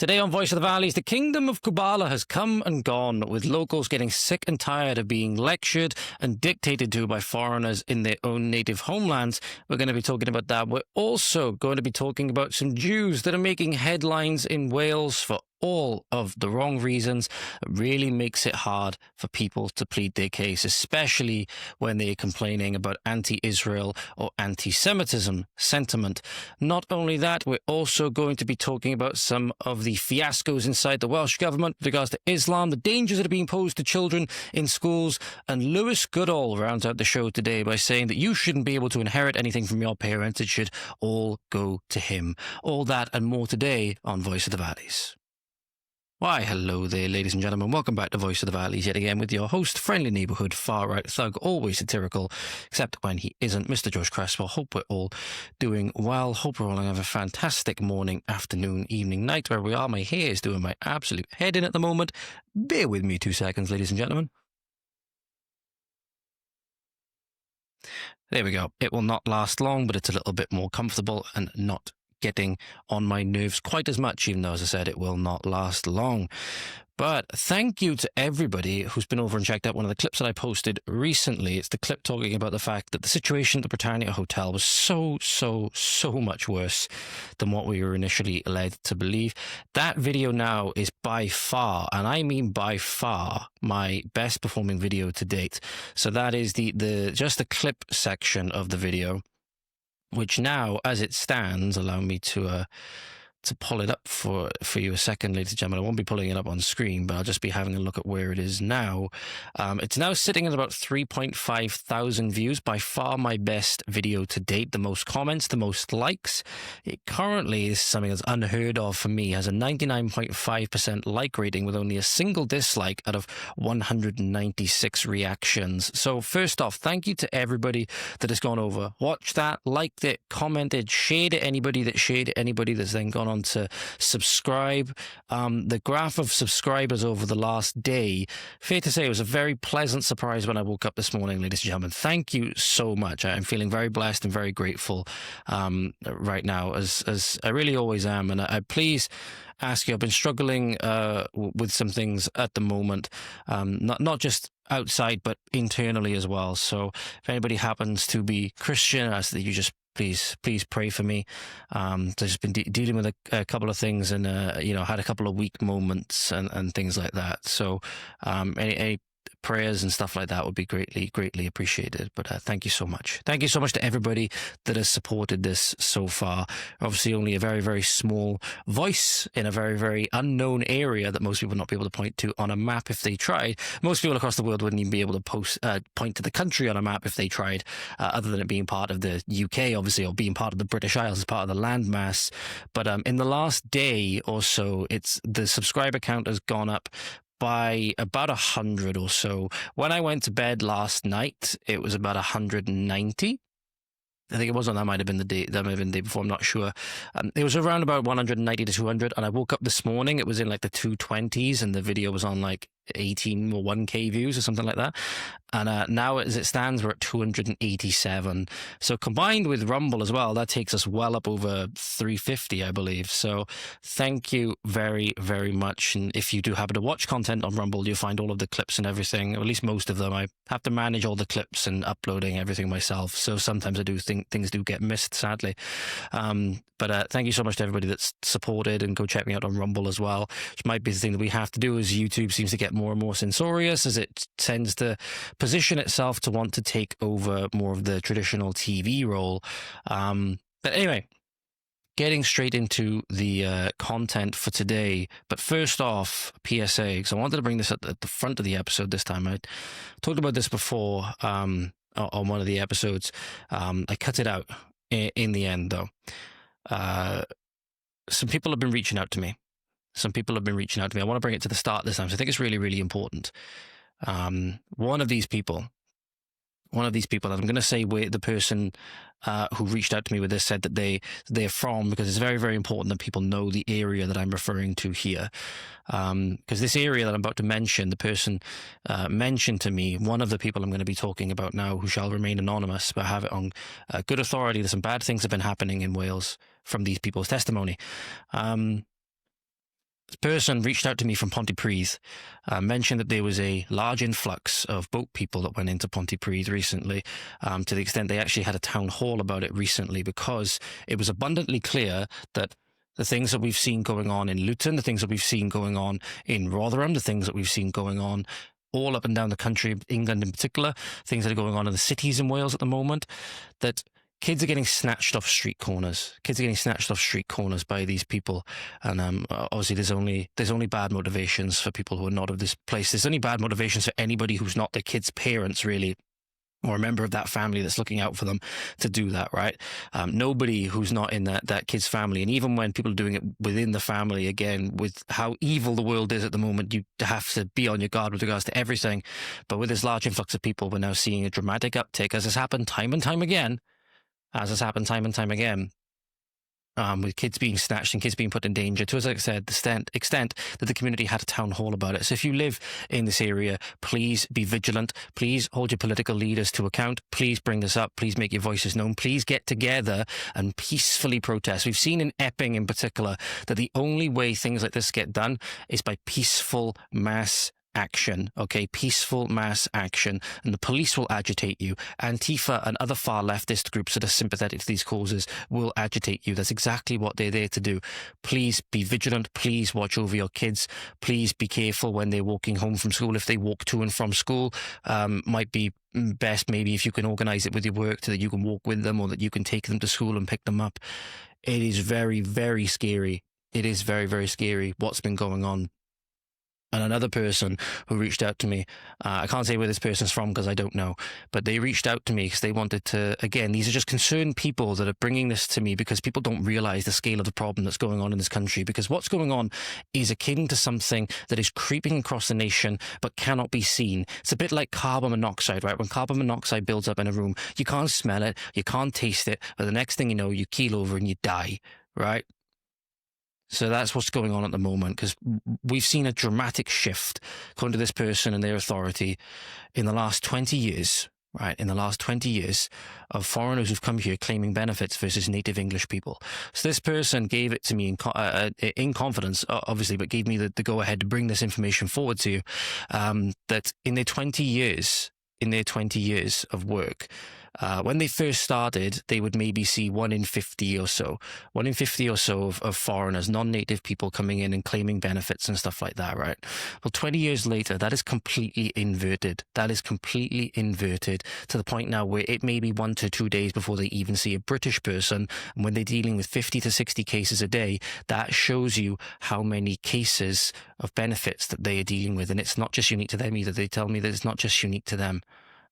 Today on Voice of the Valleys, the Kingdom of Kubala has come and gone, with locals getting sick and tired of being lectured and dictated to by foreigners in their own native homelands. We're going to be talking about that. We're also going to be talking about some Jews that are making headlines in Wales for all of the wrong reasons. It really makes it hard for people to plead their case, especially when they're complaining about anti-Israel or anti-Semitism sentiment. Not only that, we're also going to be talking about some of the fiascos inside the Welsh Government with regards to Islam, the dangers that are being posed to children in schools, and Lewis Goodall rounds out the show today by saying that you shouldn't be able to inherit anything from your parents. It should all go to him. All that and more today on Voice of the Valleys. Why, hello there, ladies and gentlemen. Welcome back to Voice of the Valleys yet again with your host, friendly neighbourhood, far-right thug, always satirical, except when he isn't, Mr. George Cresswell. Hope we're all doing well. Hope we're all having a fantastic morning, afternoon, evening, night, where we are. My hair is doing my absolute head in at the moment. Bear with me 2 seconds, ladies and gentlemen. There we go. It will not last long, but it's a little bit more comfortable and not getting on my nerves quite as much, even though, as I said, it will not last long. But thank you to everybody who's been over and checked out one of the clips that I posted recently. It's the clip talking about the fact that the situation at the Britannia Hotel was so much worse than what we were initially led to believe. That video now is by far, and I mean by far, my best performing video to date. So that is just the clip section of the video, which now, as it stands, allow me to pull it up for you a second, ladies and gentlemen. I won't be pulling it up on screen, but I'll just be having a look at where it is now. It's now sitting at about 3,500 views, by far my best video to date, the most comments, the most likes. It currently is something that's unheard of for me, has a 99.5% like rating with only a single dislike out of 196 reactions. So first off, thank you to everybody that has gone over, watched that, liked it, commented, shared it, anybody that's then gone on to subscribe. The graph of subscribers over the last day, fair to say, it was a very pleasant surprise when I woke up this morning, ladies and gentlemen. Thank you so much. I'm feeling very blessed and very grateful right now, as I really always am. And I please ask you, I've been struggling with some things at the moment, not just outside, but internally as well. So if anybody happens to be Christian, I ask that you just please pray for me. I've just been dealing with a couple of things, and had a couple of weak moments and things like that. So any prayers and stuff like that would be greatly appreciated. But thank you so much. Thank you so much to everybody that has supported this so far. Obviously, only a very small voice in a very unknown area that most people would not be able to point to on a map if they tried. Most people across the world wouldn't even be able to point to the country on a map if they tried, other than it being part of the UK, obviously, or being part of the British Isles as part of the landmass. But in the last day or so, the subscriber count has gone up by about 100 or so. When I went to bed last night, it was about 190. I think it was on, that might have been the day before, I'm not sure. It was around about 190 to 200, and I woke up this morning, it was in like the 220s, and the video was on like 18 or 1k views or something like that. And now, as it stands, we're at 287. So combined with Rumble as well, that takes us well up over 350, I believe. So thank you very much. And if you do happen to watch content on Rumble, you'll find all of the clips and everything, or at least most of them. I have to manage all the clips and uploading everything myself, so sometimes I do think things do get missed, sadly. But thank you so much to everybody that's supported, and go check me out on Rumble as well, which might be the thing that we have to do, as YouTube seems to get more and more censorious, as it tends to position itself to want to take over more of the traditional TV role. But anyway, getting straight into the content for today. But first off, PSA, because I wanted to bring this at the front of the episode this time. I talked about this before on one of the episodes. I cut it out in the end, though. Some people have been reaching out to me. I want to bring it to the start this time, so I think it's really important. One of these people, and I'm going to say where the person who reached out to me with this said that they're from, because it's very important that people know the area that I'm referring to here. Because this area that I'm about to mention, the person mentioned to me, one of the people I'm going to be talking about now, who shall remain anonymous, but have it on good authority that some bad things have been happening in Wales from these people's testimony. person reached out to me from Pontypridd, mentioned that there was a large influx of boat people that went into Pontypridd recently, to the extent they actually had a town hall about it recently, because it was abundantly clear that the things that we've seen going on in Luton, the things that we've seen going on in Rotherham, the things that we've seen going on all up and down the country, England in particular, things that are going on in the cities in Wales at the moment, that kids are getting snatched off street corners. Kids are getting snatched off street corners by these people. And obviously there's only bad motivations for people who are not of this place. There's only bad motivations for anybody who's not their kids' parents, really, or a member of that family that's looking out for them to do that, right? Nobody who's not in that kid's family. And even when people are doing it within the family, again, with how evil the world is at the moment, you have to be on your guard with regards to everything. But with this large influx of people, we're now seeing a dramatic uptick, as has happened time and time again, with kids being snatched and kids being put in danger, to, as I said, the extent that the community had a town hall about it. So if you live in this area, please be vigilant. Please hold your political leaders to account. Please bring this up. Please make your voices known. Please get together and peacefully protest. We've seen in Epping in particular that the only way things like this get done is by peaceful mass action, okay? Peaceful mass action. And the police will agitate you. Antifa and other far leftist groups that are sympathetic to these causes will agitate you. That's exactly what they're there to do. Please be vigilant. Please watch over your kids. Please be careful when they're walking home from school. If they walk to and from school, might be best maybe if you can organize it with your work so that you can walk with them, or that you can take them to school and pick them up. It is very, very scary. It is very, very scary what's been going on. And another person who reached out to me, I can't say where this person's from because I don't know, but they reached out to me because they wanted to, again, these are just concerned people that are bringing this to me because people don't realize the scale of the problem that's going on in this country. Because what's going on is akin to something that is creeping across the nation but cannot be seen. It's a bit like carbon monoxide, right? When carbon monoxide builds up in a room, you can't smell it, you can't taste it, but the next thing you know, you keel over and you die, right? So that's what's going on at the moment, because we've seen a dramatic shift, according to this person and their authority, in the last 20 years, right? In the last 20 years of foreigners who've come here claiming benefits versus native English people. So this person gave it to me in confidence, obviously, but gave me the go-ahead to bring this information forward to you, that in their 20 years of work, when they first started, they would maybe see 1 in 50 or so of foreigners, non-native people coming in and claiming benefits and stuff like that, right? Well, 20 years later, that is completely inverted. That is completely inverted to the point now where it may be 1 to 2 days before they even see a British person. And when they're dealing with 50 to 60 cases a day, that shows you how many cases of benefits that they are dealing with. And it's not just unique to them either. They tell me that it's not just unique to them,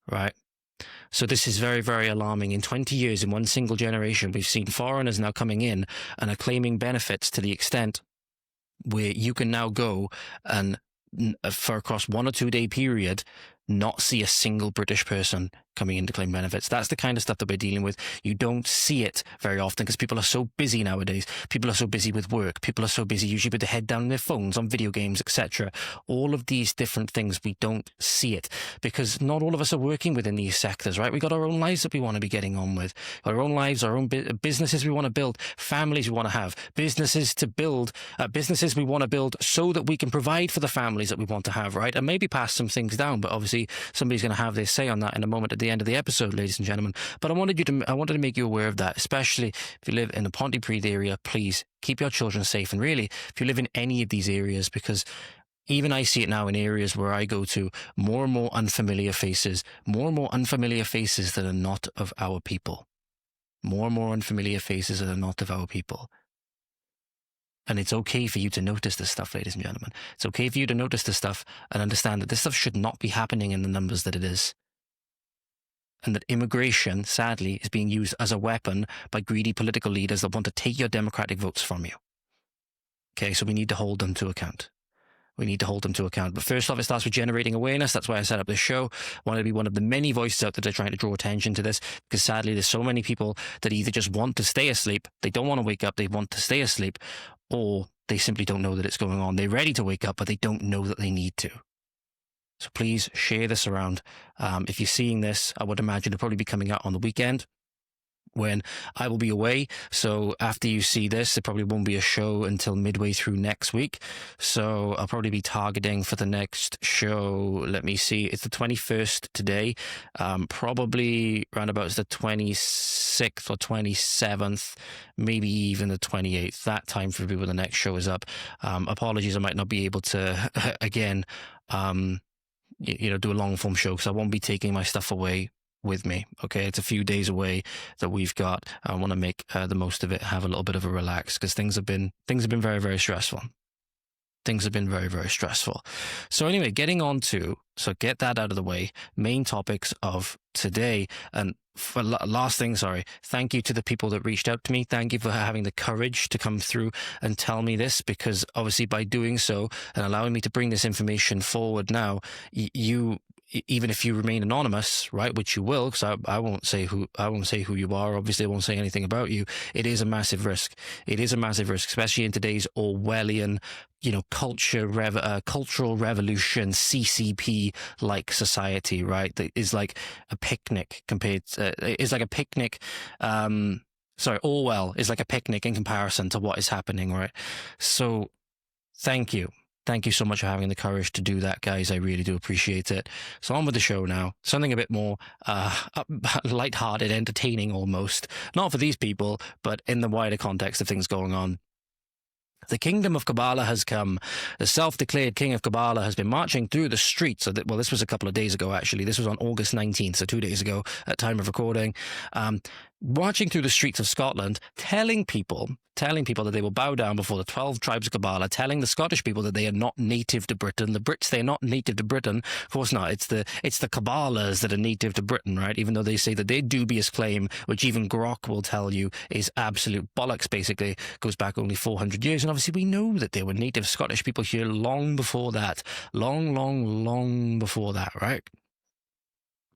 right? So this is very, very alarming. In 20 years, in one single generation, we've seen foreigners now coming in and are claiming benefits to the extent where you can now go and, for across 1 or 2 day period, not see a single British person coming in to claim benefits. That's the kind of stuff that we're dealing with. You don't see it very often because people are so busy nowadays. People are so busy with work. People are so busy usually with their head down on their phones, on video games, etc. All of these different things, we don't see it because not all of us are working within these sectors, right? We've got our own lives that we want to be getting on with. Our own lives, our own businesses we want to build, families we want to have, businesses to build, businesses we want to build so that we can provide for the families that we want to have, right? And maybe pass some things down, but obviously somebody's going to have their say on that in a moment at the end of the episode, ladies and gentlemen. But I wanted to make you aware of that, especially if you live in the Pontypridd area. Please keep your children safe, and really, if you live in any of these areas, because even I see it now in areas where I go to, more and more unfamiliar faces that are not of our people. More and more unfamiliar faces that are not of our people. And it's okay for you to notice this stuff, ladies and gentlemen. It's okay for you to notice this stuff and understand that this stuff should not be happening in the numbers that it is. And that immigration, sadly, is being used as a weapon by greedy political leaders that want to take your democratic votes from you. Okay, so we need to hold them to account. But first off, it starts with generating awareness. That's why I set up this show. I want to be one of the many voices out there that are trying to draw attention to this, because sadly, there's so many people that either just want to stay asleep, they don't want to wake up, they want to stay asleep, or they simply don't know that it's going on. They're ready to wake up, but they don't know that they need to. So please share this around. If you're seeing this, I would imagine it'll probably be coming out on the weekend. when I will be away. So after you see this, there probably won't be a show until midway through next week. So I'll probably be targeting for the next show. Let me see. It's the 21st today. Probably around about the 26th or 27th, maybe even the 28th. That time for people the next show is up. Apologies, I might not be able to, again, do a long form show because I won't be taking my stuff away with me. Okay, it's a few days away that we've got. I want to make the most of it, have a little bit of a relax, because things have been very, very stressful. Things have been very, very stressful. So anyway, so get that out of the way. Main topics of today. And for last thing, thank you to the people that reached out to me. Thank you for having the courage to come through and tell me this, because obviously by doing so and allowing me to bring this information forward now, you, even if you remain anonymous, right, which you will, because I won't say who you are. Obviously, I won't say anything about you. It is a massive risk. It is a massive risk, especially in today's Orwellian, cultural revolution, CCP-like society, right? That is like a picnic compared. Is like a picnic. Orwell is like a picnic in comparison to what is happening, right? So, thank you. Thank you so much for having the courage to do that, guys. I really do appreciate it. So on with the show now. Something a bit more lighthearted, entertaining almost. Not for these people, but in the wider context of things going on. The Kingdom of Kubala has come. The self-declared King of Kubala has been marching through the streets. This was a couple of days ago, actually. This was on August 19th, so 2 days ago at time of recording. Marching through the streets of Scotland, telling people that they will bow down before the 12 tribes of Kubala, telling the Scottish people that they are not native to Britain. The Brits, they're not native to Britain. Of course not. It's the Kubalas that are native to Britain, right? Even though they say that their dubious claim, which even Grok will tell you is absolute bollocks, basically, goes back only 400 years. And obviously we know that there were native Scottish people here long before that. Long before that, right?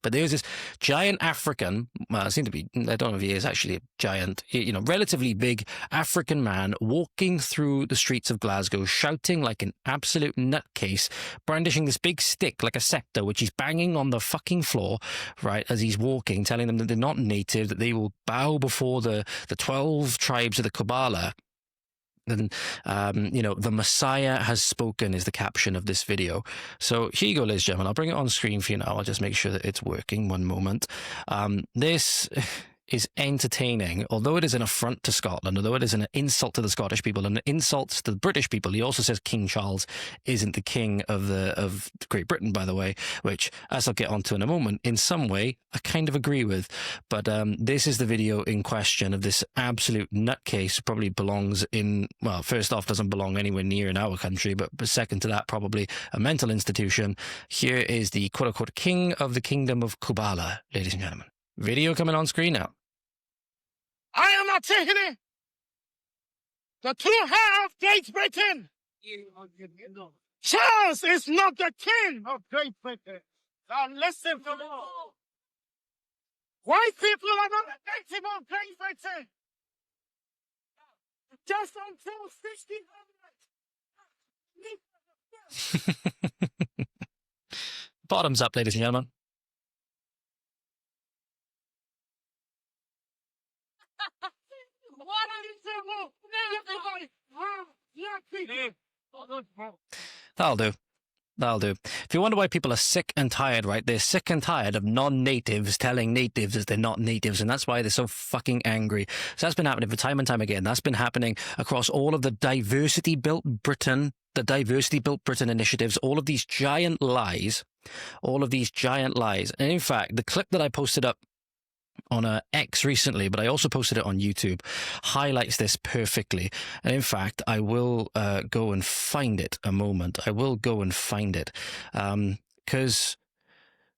But there's this giant African, I don't know if he is actually a giant, relatively big African man walking through the streets of Glasgow, shouting like an absolute nutcase, brandishing this big stick like a scepter, which he's banging on the fucking floor, right, as he's walking, telling them that they're not native, that they will bow before the 12 tribes of the Kubala. And, the Messiah has spoken is the caption of this video. So here you go, ladies and gentlemen. I'll bring it on screen for you now. I'll just make sure that it's working. One moment. This is entertaining, although it is an affront to Scotland, although it is an insult to the Scottish people and an insult to the British people. He also says King Charles isn't the king of Great Britain, by the way, which, as I'll get onto in a moment, in some way I kind of agree with. But this is the video in question of this absolute nutcase. Probably belongs in, well, first off, doesn't belong anywhere near in our country, but second to that, probably a mental institution. Here is the quote-unquote king of the Kingdom of Kubala, ladies and gentlemen. Video coming on screen now. I am Antigone, the true heir of Great Britain. Charles is not the king of Great Britain. Now listen to me. White people are not the native of Great Britain. Just until 1600. Bottoms up, ladies and gentlemen. That'll do. If you wonder why people are sick and tired, right? They're sick and tired of non-natives telling natives that they're not natives, and that's why they're so fucking angry. So that's been happening for time and time again. That's been happening across all of the diversity-built Britain initiatives, all of these giant lies. And in fact, the clip that I posted up on X recently, but I also posted it on YouTube, highlights this perfectly. And in fact, I will go and find it a moment. Because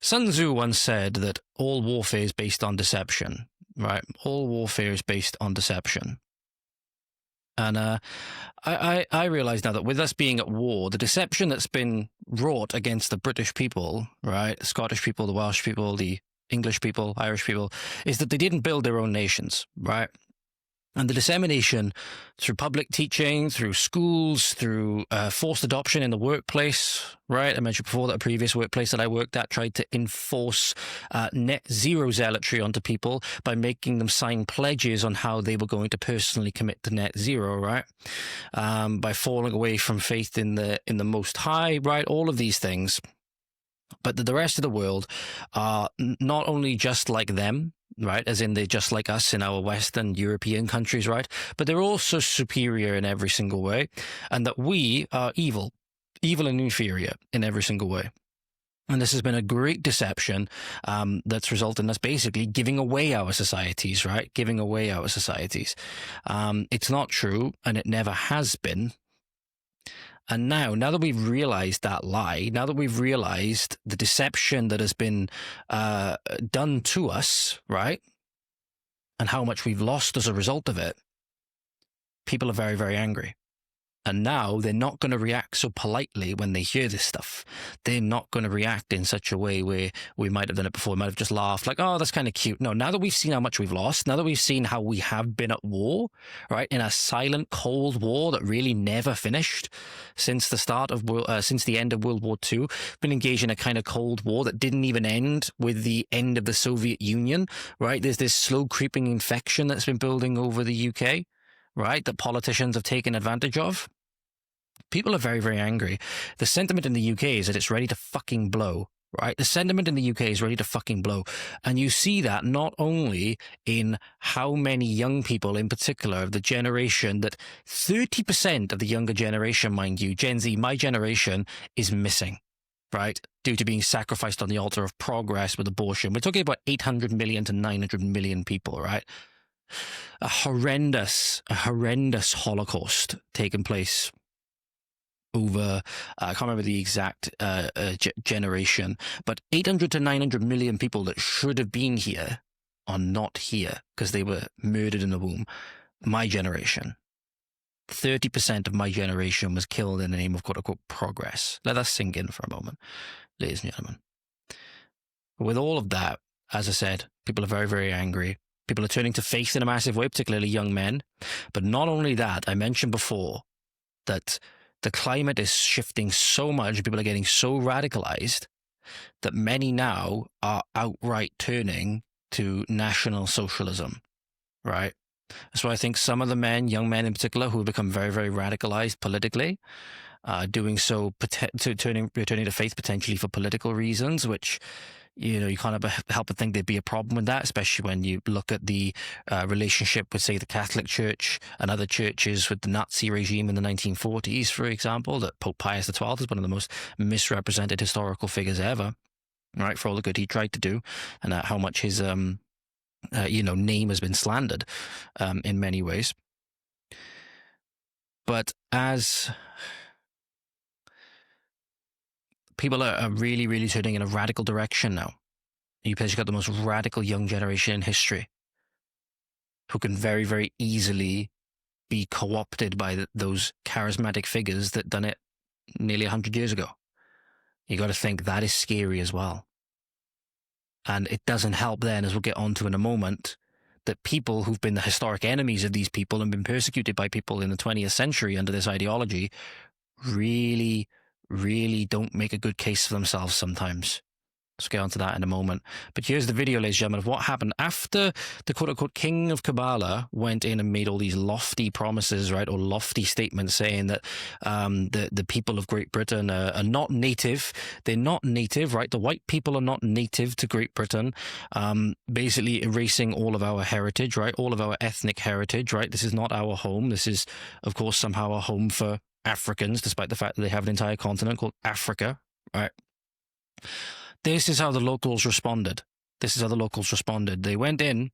Sun Tzu once said that all warfare is based on deception, right? All warfare is based on deception. And I realize now that with us being at war, the deception that's been wrought against the British people, right, the Scottish people, the Welsh people, the English people, Irish people, is that they didn't build their own nations, right? And the dissemination through public teaching, through schools, through forced adoption in the workplace, right? I mentioned before that a previous workplace that I worked at tried to enforce net zero zealotry onto people by making them sign pledges on how they were going to personally commit to net zero, right? By falling away from faith in the Most High, right? All of these things. But the rest of the world are not only just like them, right, as in they're just like us in our Western European countries, right, but they're also superior in every single way, and that we are evil and inferior in every single way. And this has been a great deception that's resulted in us basically giving away our societies, right? Giving away our societies. It's not true, and it never has been. And now that we've realized that lie, now that we've realized the deception that has been done to us, right, and how much we've lost as a result of it, people are very, very angry. And now they're not going to react so politely when they hear this stuff. They're not going to react in such a way where we might have done it before. We might have just laughed like, oh, that's kind of cute. No, now that we've seen how much we've lost, now that we've seen how we have been at war, right, in a silent, cold war that really never finished since the start of, since the end of World War II, been engaged in a kind of cold war that didn't even end with the end of the Soviet Union, right? There's this slow creeping infection that's been building over the UK, right, that politicians have taken advantage of. People are very, very angry. The sentiment in the UK is that it's ready to fucking blow, right? The sentiment in the UK is ready to fucking blow. And you see that not only in how many young people in particular of the generation that 30% of the younger generation, mind you, Gen Z, my generation, is missing, right? Due to being sacrificed on the altar of progress with abortion. We're talking about 800 million to 900 million people, right? A horrendous Holocaust taking place over, I can't remember the exact generation, but 800 to 900 million people that should have been here are not here because they were murdered in the womb. My generation, 30% of my generation was killed in the name of quote-unquote progress. Let that sink in for a moment, ladies and gentlemen. With all of that, as I said, people are very, very angry. People are turning to faith in a massive way, particularly young men. But not only that, I mentioned before that the climate is shifting so much, people are getting so radicalized that many now are outright turning to National Socialism, right? So I think some of the men, young men in particular, who have become very, very radicalized politically, doing so, returning to faith potentially for political reasons, which, you know, you can't help but think there'd be a problem with that, especially when you look at the relationship with, say, the Catholic Church and other churches with the Nazi regime in the 1940s, for example, that Pope Pius XII is one of the most misrepresented historical figures ever, right, for all the good he tried to do, and how much his, name has been slandered in many ways. But as people are really, really turning in a radical direction now. You've got the most radical young generation in history who can very, very easily be co-opted by those charismatic figures that done it nearly 100 years ago. You got to think that is scary as well. And it doesn't help then, as we'll get onto in a moment, that people who've been the historic enemies of these people and been persecuted by people in the 20th century under this ideology really, really don't make a good case for themselves sometimes. Let's get onto that in a moment. But here's the video, ladies and gentlemen, of what happened after the quote-unquote King of Kubala went in and made all these lofty promises, right, or lofty statements saying that the people of Great Britain are not native. They're not native, right? The white people are not native to Great Britain, basically erasing all of our heritage, right, all of our ethnic heritage, right? This is not our home. This is, of course, somehow a home for Africans, despite the fact that they have an entire continent called Africa, right? This is how the locals responded. They went in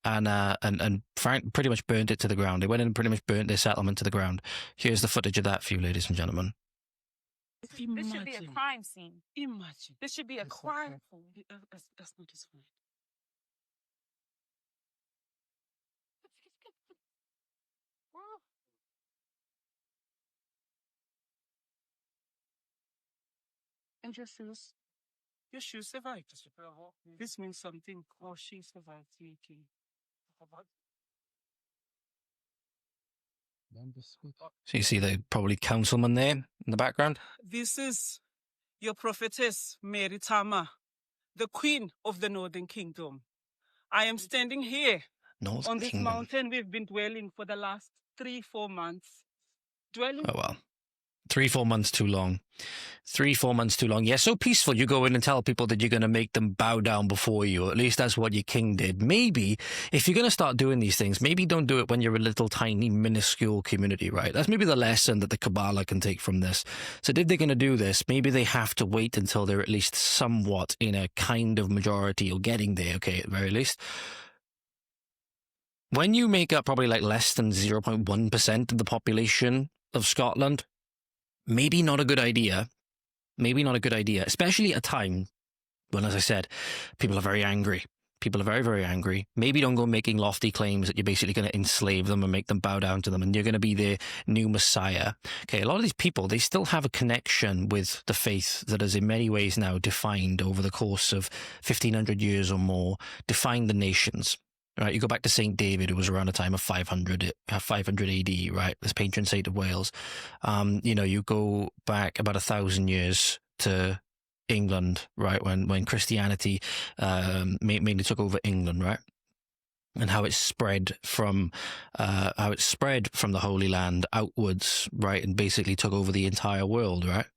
and pretty much burnt it to the ground. They went in and pretty much burnt their settlement to the ground. Here's the footage of that for you, ladies and gentlemen. This should be a crime scene. Imagine. This should be a crime. That's not his fault. And your shoes. Your shoes survived. This means something. Oh, she survived making. So you see the probably councilman there in the background. This is your prophetess, Mary Tama, the queen of the Northern Kingdom. I am standing here North on this Kingdom. mountain we've been dwelling for the last 3-4 months. Dwelling. Oh, well. 3-4 months too long. 3-4 months too long. Yeah, so peaceful. You go in and tell people that you're going to make them bow down before you. At least that's what your king did. Maybe, if you're going to start doing these things, maybe don't do it when you're a little tiny, minuscule community, right? That's maybe the lesson that the Kubala can take from this. So if they're going to do this, maybe they have to wait until they're at least somewhat in a kind of majority or getting there, okay, at the very least. When you make up probably like less than 0.1% of the population of Scotland, maybe not a good idea. Maybe not a good idea, especially at a time when, as I said, people are very angry. People are very, very angry. Maybe don't go making lofty claims that you're basically going to enslave them and make them bow down to them and you're going to be their new messiah. Okay, a lot of these people, they still have a connection with the faith that is in many ways now defined over the course of 1,500 years or more, defined the nations. Right, you go back to St. David, who was around the time of 500 AD, right? This patron saint of Wales. You go back about 1,000 years to England, right? When Christianity mainly took over England, right? And how it spread from the Holy Land outwards, right? And basically took over the entire world, right?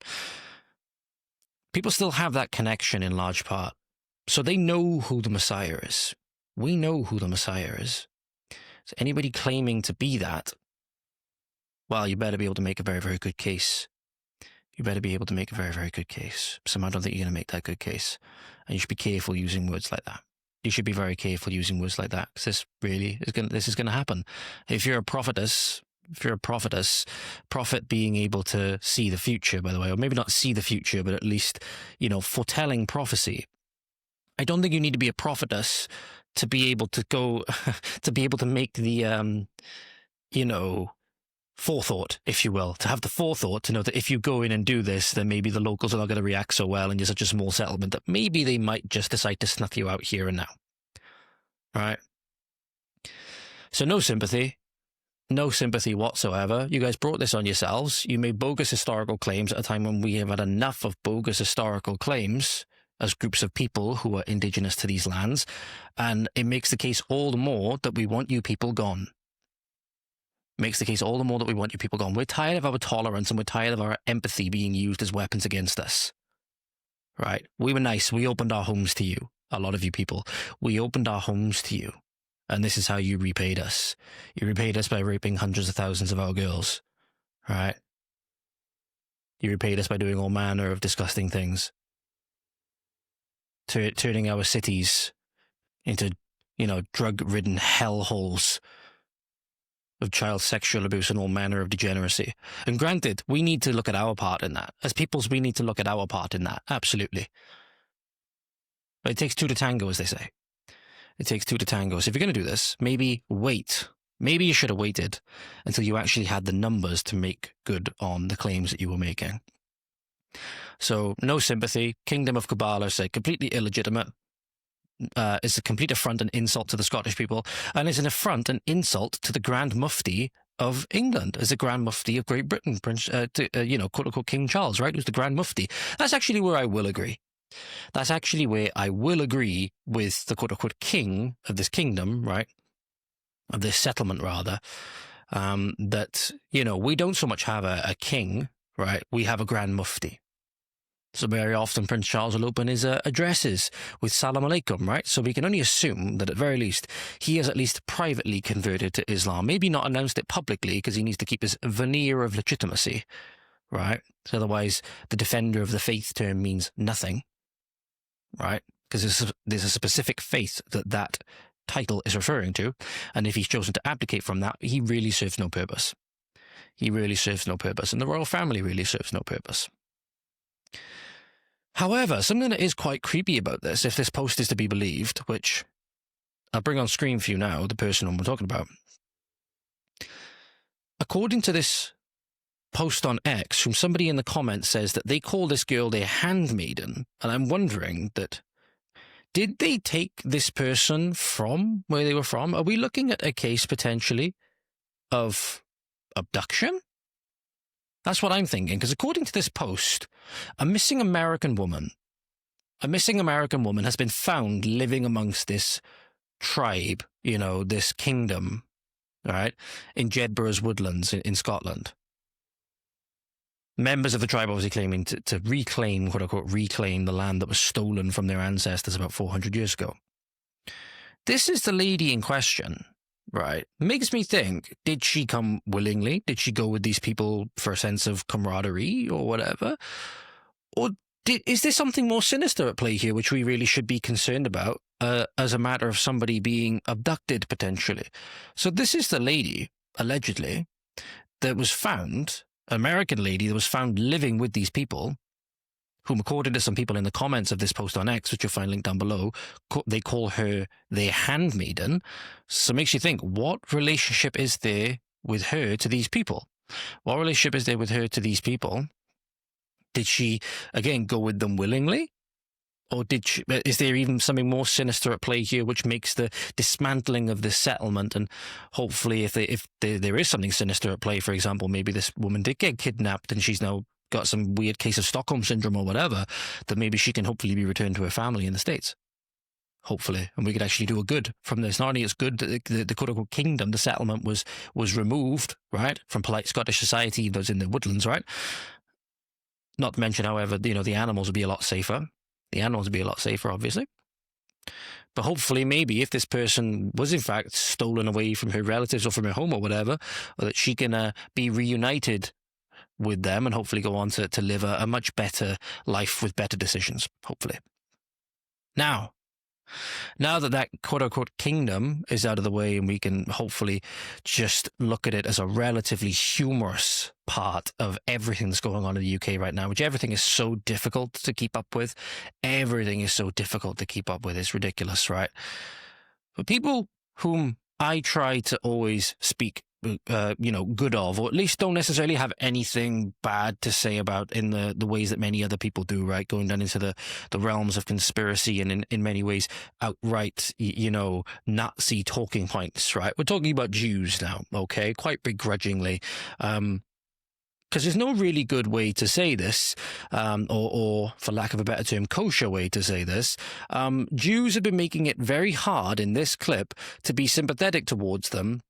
People still have that connection in large part, so they know who the Messiah is. We know who the Messiah is. So anybody claiming to be that, well, you better be able to make a very, very good case. You better be able to make a very, very good case. Somehow I don't think you're going to make that good case. And you should be careful using words like that. You should be very careful using words like that, because this is going to happen. If you're a prophetess, prophet being able to see the future, by the way, or maybe not see the future, but at least, foretelling prophecy. I don't think you need to be a prophetess to be able to go, to be able to make the, forethought, if you will, to have the forethought to know that if you go in and do this, then maybe the locals are not going to react so well and you're such a small settlement that maybe they might just decide to snuff you out here and now. All right? So no sympathy whatsoever. You guys brought this on yourselves. You made bogus historical claims at a time when we have had enough of bogus historical claims as groups of people who are indigenous to these lands, and it makes the case all the more that we want you people gone. Makes the case all the more that we want you people gone. We're tired of our tolerance and we're tired of our empathy being used as weapons against us. Right? We were nice. We opened our homes to you. A lot of you people. We opened our homes to you. And this is how you repaid us. You repaid us by raping hundreds of thousands of our girls. Right? You repaid us by doing all manner of disgusting things. Turning our cities into, drug-ridden hellholes of child sexual abuse and all manner of degeneracy. And granted, we need to look at our part in that. As peoples, we need to look at our part in that. Absolutely. But it takes two to tango, as they say. It takes two to tango. So if you're going to do this, maybe wait. Maybe you should have waited until you actually had the numbers to make good on the claims that you were making. So, no sympathy. Kingdom of Kubala is completely illegitimate. It's a complete affront and insult to the Scottish people, and it's an affront and insult to the Grand Mufti of England, as the Grand Mufti of Great Britain, quote-unquote King Charles, right, who's the Grand Mufti. That's actually where I will agree. That's actually where I will agree with the quote-unquote king of this kingdom, right, of this settlement, rather, that, we don't so much have a king, right, we have a Grand Mufti. So very often Prince Charles will open his addresses with Salam Alaikum, right? So we can only assume that at very least he has at least privately converted to Islam. Maybe not announced it publicly because he needs to keep his veneer of legitimacy, right? So otherwise the defender of the faith term means nothing, right? Because there's a specific faith that title is referring to. And if he's chosen to abdicate from that, he really serves no purpose. He really serves no purpose. And the royal family really serves no purpose. However, something that is quite creepy about this, if this post is to be believed, which I'll bring on screen for you now, the person I'm talking about. According to this post on X, from somebody in the comments says that they call this girl their handmaiden, and I'm wondering that, did they take this person from where they were from? Are we looking at a case potentially of abduction? That's what I'm thinking, because according to this post, a missing American woman has been found living amongst this tribe, this kingdom, right, in Jedburgh's woodlands in Scotland. Members of the tribe obviously claiming to reclaim, quote-unquote, reclaim the land that was stolen from their ancestors about 400 years ago. This is the lady in question, right? Makes me think, did she come willingly? Did she go with these people for a sense of camaraderie or whatever? Or is there something more sinister at play here which we really should be concerned about as a matter of somebody being abducted potentially? So this is the lady, allegedly, that was found, an American lady that was found living with these people, whom, according to some people in the comments of this post on X, which you'll find linked down below, they call her their handmaiden. So it makes you think, what relationship is there with her to these people? What relationship is there with her to these people? Did she, again, go with them willingly? Or is there even something more sinister at play here, which makes the dismantling of this settlement, and hopefully if there is something sinister at play, for example, maybe this woman did get kidnapped and she's now got some weird case of Stockholm Syndrome or whatever, that maybe she can hopefully be returned to her family in the States. Hopefully. And we could actually do a good from this. Not only it's good that the quote-unquote kingdom, the settlement was removed, right, from polite Scottish society that was in the woodlands, right? Not to mention, however, the animals would be a lot safer. The animals would be a lot safer, obviously. But hopefully, maybe if this person was in fact stolen away from her relatives or from her home or whatever, or that she can be reunited with them and hopefully go on to live a much better life with better decisions, hopefully. Now that quote-unquote kingdom is out of the way, and we can hopefully just look at it as a relatively humorous part of everything that's going on in the UK right now, which everything is so difficult to keep up with. Everything is so difficult to keep up with. It's ridiculous, right? But people whom I try to always speak good of, or at least don't necessarily have anything bad to say about in the ways that many other people do, right? Going down into the realms of conspiracy and in many ways outright, Nazi talking points, right? We're talking about Jews now, okay? Quite begrudgingly. Because there's no really good way to say this, or for lack of a better term, kosher way to say this. Jews have been making it very hard in this clip to be sympathetic towards them.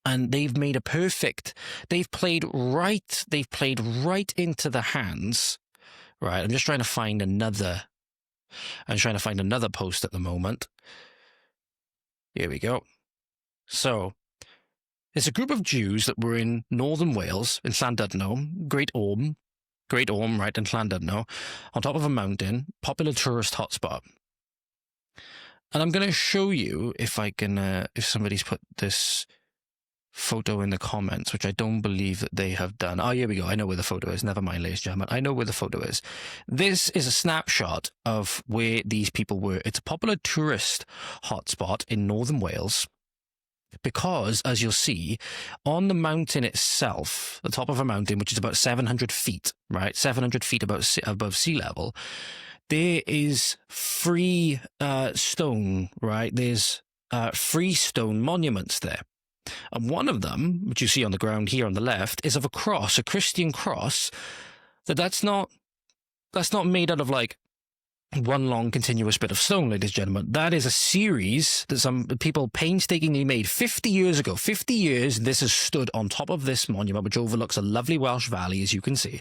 And they've played right into the hands, right? I'm trying to find another post at the moment. Here we go. So, it's a group of Jews that were in northern Wales, in Llandudno, Great Orme, right, in Llandudno, on top of a mountain, popular tourist hotspot. And I'm going to show you if I can, if somebody's put this photo in the comments, which I don't believe that they have done. Oh, here we go. I know where the photo is. Never mind, ladies and gentlemen. I know where the photo is. This is a snapshot of where these people were. It's a popular tourist hotspot in northern Wales because, as you'll see, on the mountain itself, the top of a mountain, which is about 700 feet, right? 700 feet above sea level, there is free stone, right? There's free stone monuments there. And one of them, which you see on the ground here on the left, is of a cross, a Christian cross, that's not made out of like one long continuous bit of stone, ladies and gentlemen. That is a series that some people painstakingly made 50 years ago. 50 years this has stood on top of this monument, which overlooks a lovely Welsh valley, as you can see.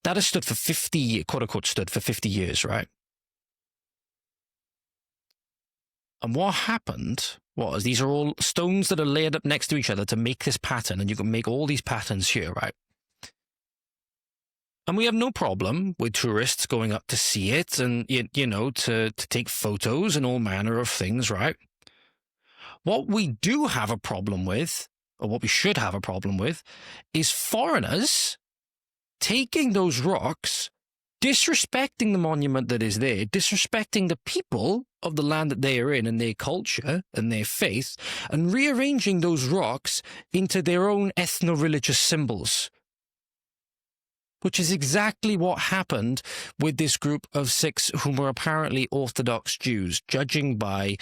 That has stood for 50, quote-unquote, stood for 50 years, right? And what happened was, these are all stones that are layered up next to each other to make this pattern, and you can make all these patterns here, right? And we have no problem with tourists going up to see it and, to take photos and all manner of things, right? What we do have a problem with, or what we should have a problem with, is foreigners taking those rocks, disrespecting the monument that is there, disrespecting the people of the land that they are in and their culture and their faith, and rearranging those rocks into their own ethno-religious symbols. which is exactly what happened with this group of 6 whom were apparently Orthodox Jews, judging by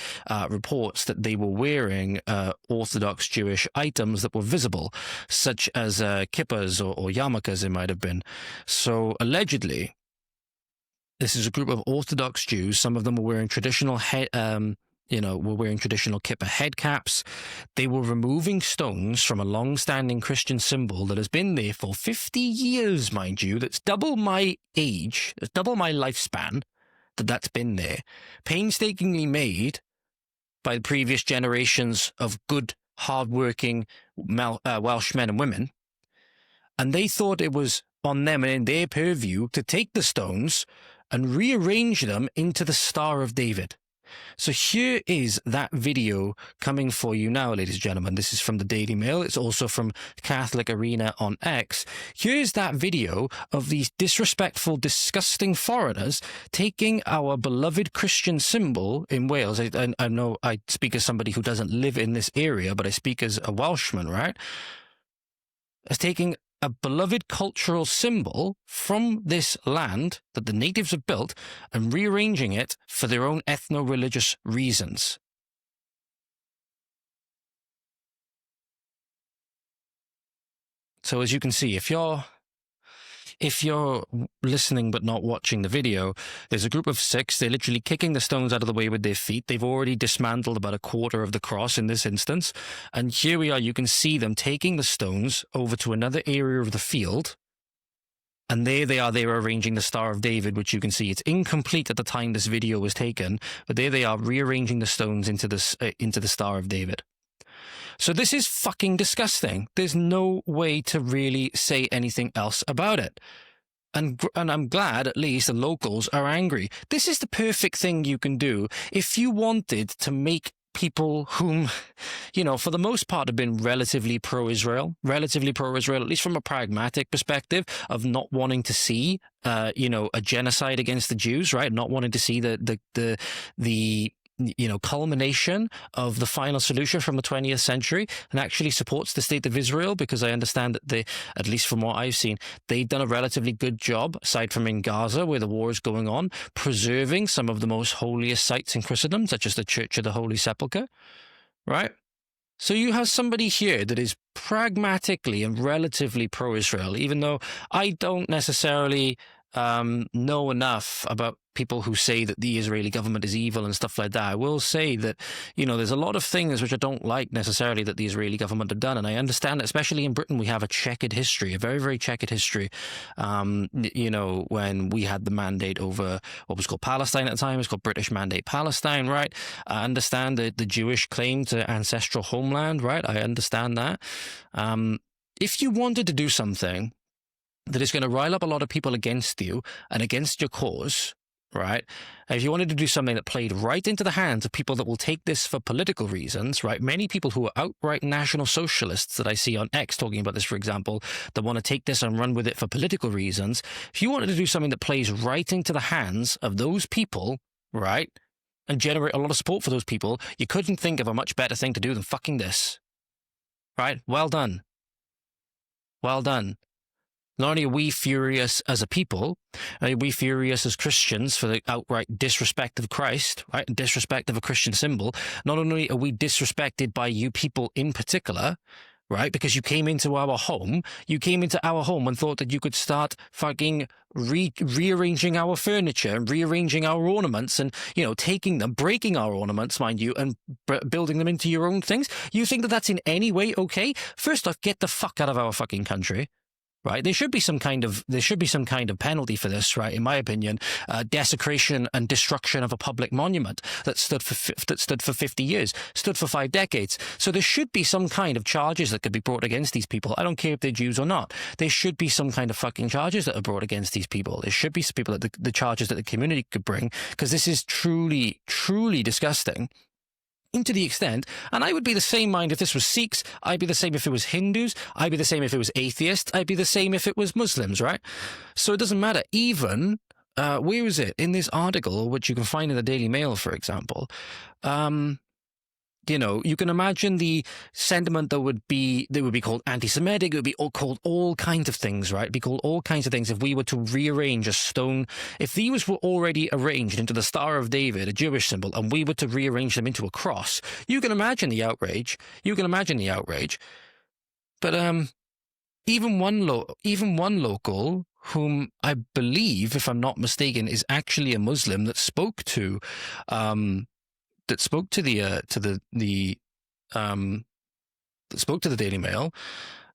reports that they were wearing Orthodox Jewish items that were visible, such as kippahs or yarmulkes it might have been. So allegedly, this is a group of Orthodox Jews. Some of them were wearing traditional were wearing traditional kippah head caps. They were removing stones from a long-standing Christian symbol that has been there for 50 years, mind you. That's double my age, that's double my lifespan that's been there. Painstakingly made by the previous generations of good, hard-working Welsh men and women. And they thought it was on them and in their purview to take the stones and rearrange them into the Star of David. So here is that video coming for you now, ladies and gentlemen. This is from the Daily Mail. It's also from Catholic Arena on X. Here's that video of these disrespectful, disgusting foreigners taking our beloved Christian symbol in Wales. I know I speak as somebody who doesn't live in this area, but I speak as a Welshman, right? As taking a beloved cultural symbol from this land that the natives have built and rearranging it for their own ethno-religious reasons. So as you can see, if you're listening but not watching the video, there's a group of 6. They're literally kicking the stones out of the way with their feet. They've already dismantled about a quarter of the cross in this instance. And here we are. You can see them taking the stones over to another area of the field. And there they are. They were arranging the Star of David, which you can see. It's incomplete at the time this video was taken. But there they are, rearranging the stones into the Star of David. So this is fucking disgusting. There's no way to really say anything else about it. And I'm glad at least the locals are angry. This is the perfect thing you can do if you wanted to make people whom, for the most part have been relatively pro-Israel, at least from a pragmatic perspective of not wanting to see, a genocide against the Jews, right? Not wanting to see the culmination of the final solution from the 20th century, and actually supports the state of Israel, because I understand that they, at least from what I've seen, they've done a relatively good job, aside from in Gaza where the war is going on, preserving some of the most holiest sites in Christendom, such as the Church of the Holy Sepulchre, right? So you have somebody here that is pragmatically and relatively pro-Israel, even though I don't necessarily know enough about people who say that the Israeli government is evil and stuff like that. I will say that, there's a lot of things which I don't like necessarily that the Israeli government have done. And I understand that, especially in Britain, we have a checkered history, a very, very checkered history. When we had the mandate over what was called Palestine at the time, it's called British Mandate Palestine, right? I understand the Jewish claim to ancestral homeland, right? I understand that. If you wanted to do something that is going to rile up a lot of people against you and against your cause, right? If you wanted to do something that played right into the hands of people that will take this for political reasons, right? Many people who are outright national socialists that I see on X talking about this, for example, that want to take this and run with it for political reasons. If you wanted to do something that plays right into the hands of those people, right, and generate a lot of support for those people, you couldn't think of a much better thing to do than fucking this, right? Well done. Well done. Not only are we furious as a people, are we furious as Christians for the outright disrespect of Christ, right? Disrespect of a Christian symbol. Not only are we disrespected by you people in particular, right? Because you came into our home and thought that you could start fucking rearranging our furniture and rearranging our ornaments and, taking them, breaking our ornaments, mind you, and building them into your own things. You think that that's in any way okay? First off, get the fuck out of our fucking country. Right, there should be some kind of penalty for this, right? In my opinion, desecration and destruction of a public monument that stood for 50 years, stood for 5 decades. So there should be some kind of charges that could be brought against these people. I don't care if they're Jews or not. There should be some kind of fucking charges that are brought against these people. There should be some people that the charges that the community could bring, because this is truly, truly disgusting. To the extent, and I would be the same mind if this was Sikhs, I'd be the same if it was Hindus, I'd be the same if it was atheists, I'd be the same if it was Muslims, right? So it doesn't matter. Even, where is it? In this article, which you can find in the Daily Mail, for example, You know, you can imagine the sentiment that would be called anti-Semitic. It would be called all kinds of things, right? It'd be called all kinds of things if we were to rearrange a stone. If these were already arranged into the Star of David, a Jewish symbol, and we were to rearrange them into a cross, you can imagine the outrage. But even one local, whom I believe, if I'm not mistaken, is actually a Muslim, that spoke to the Daily Mail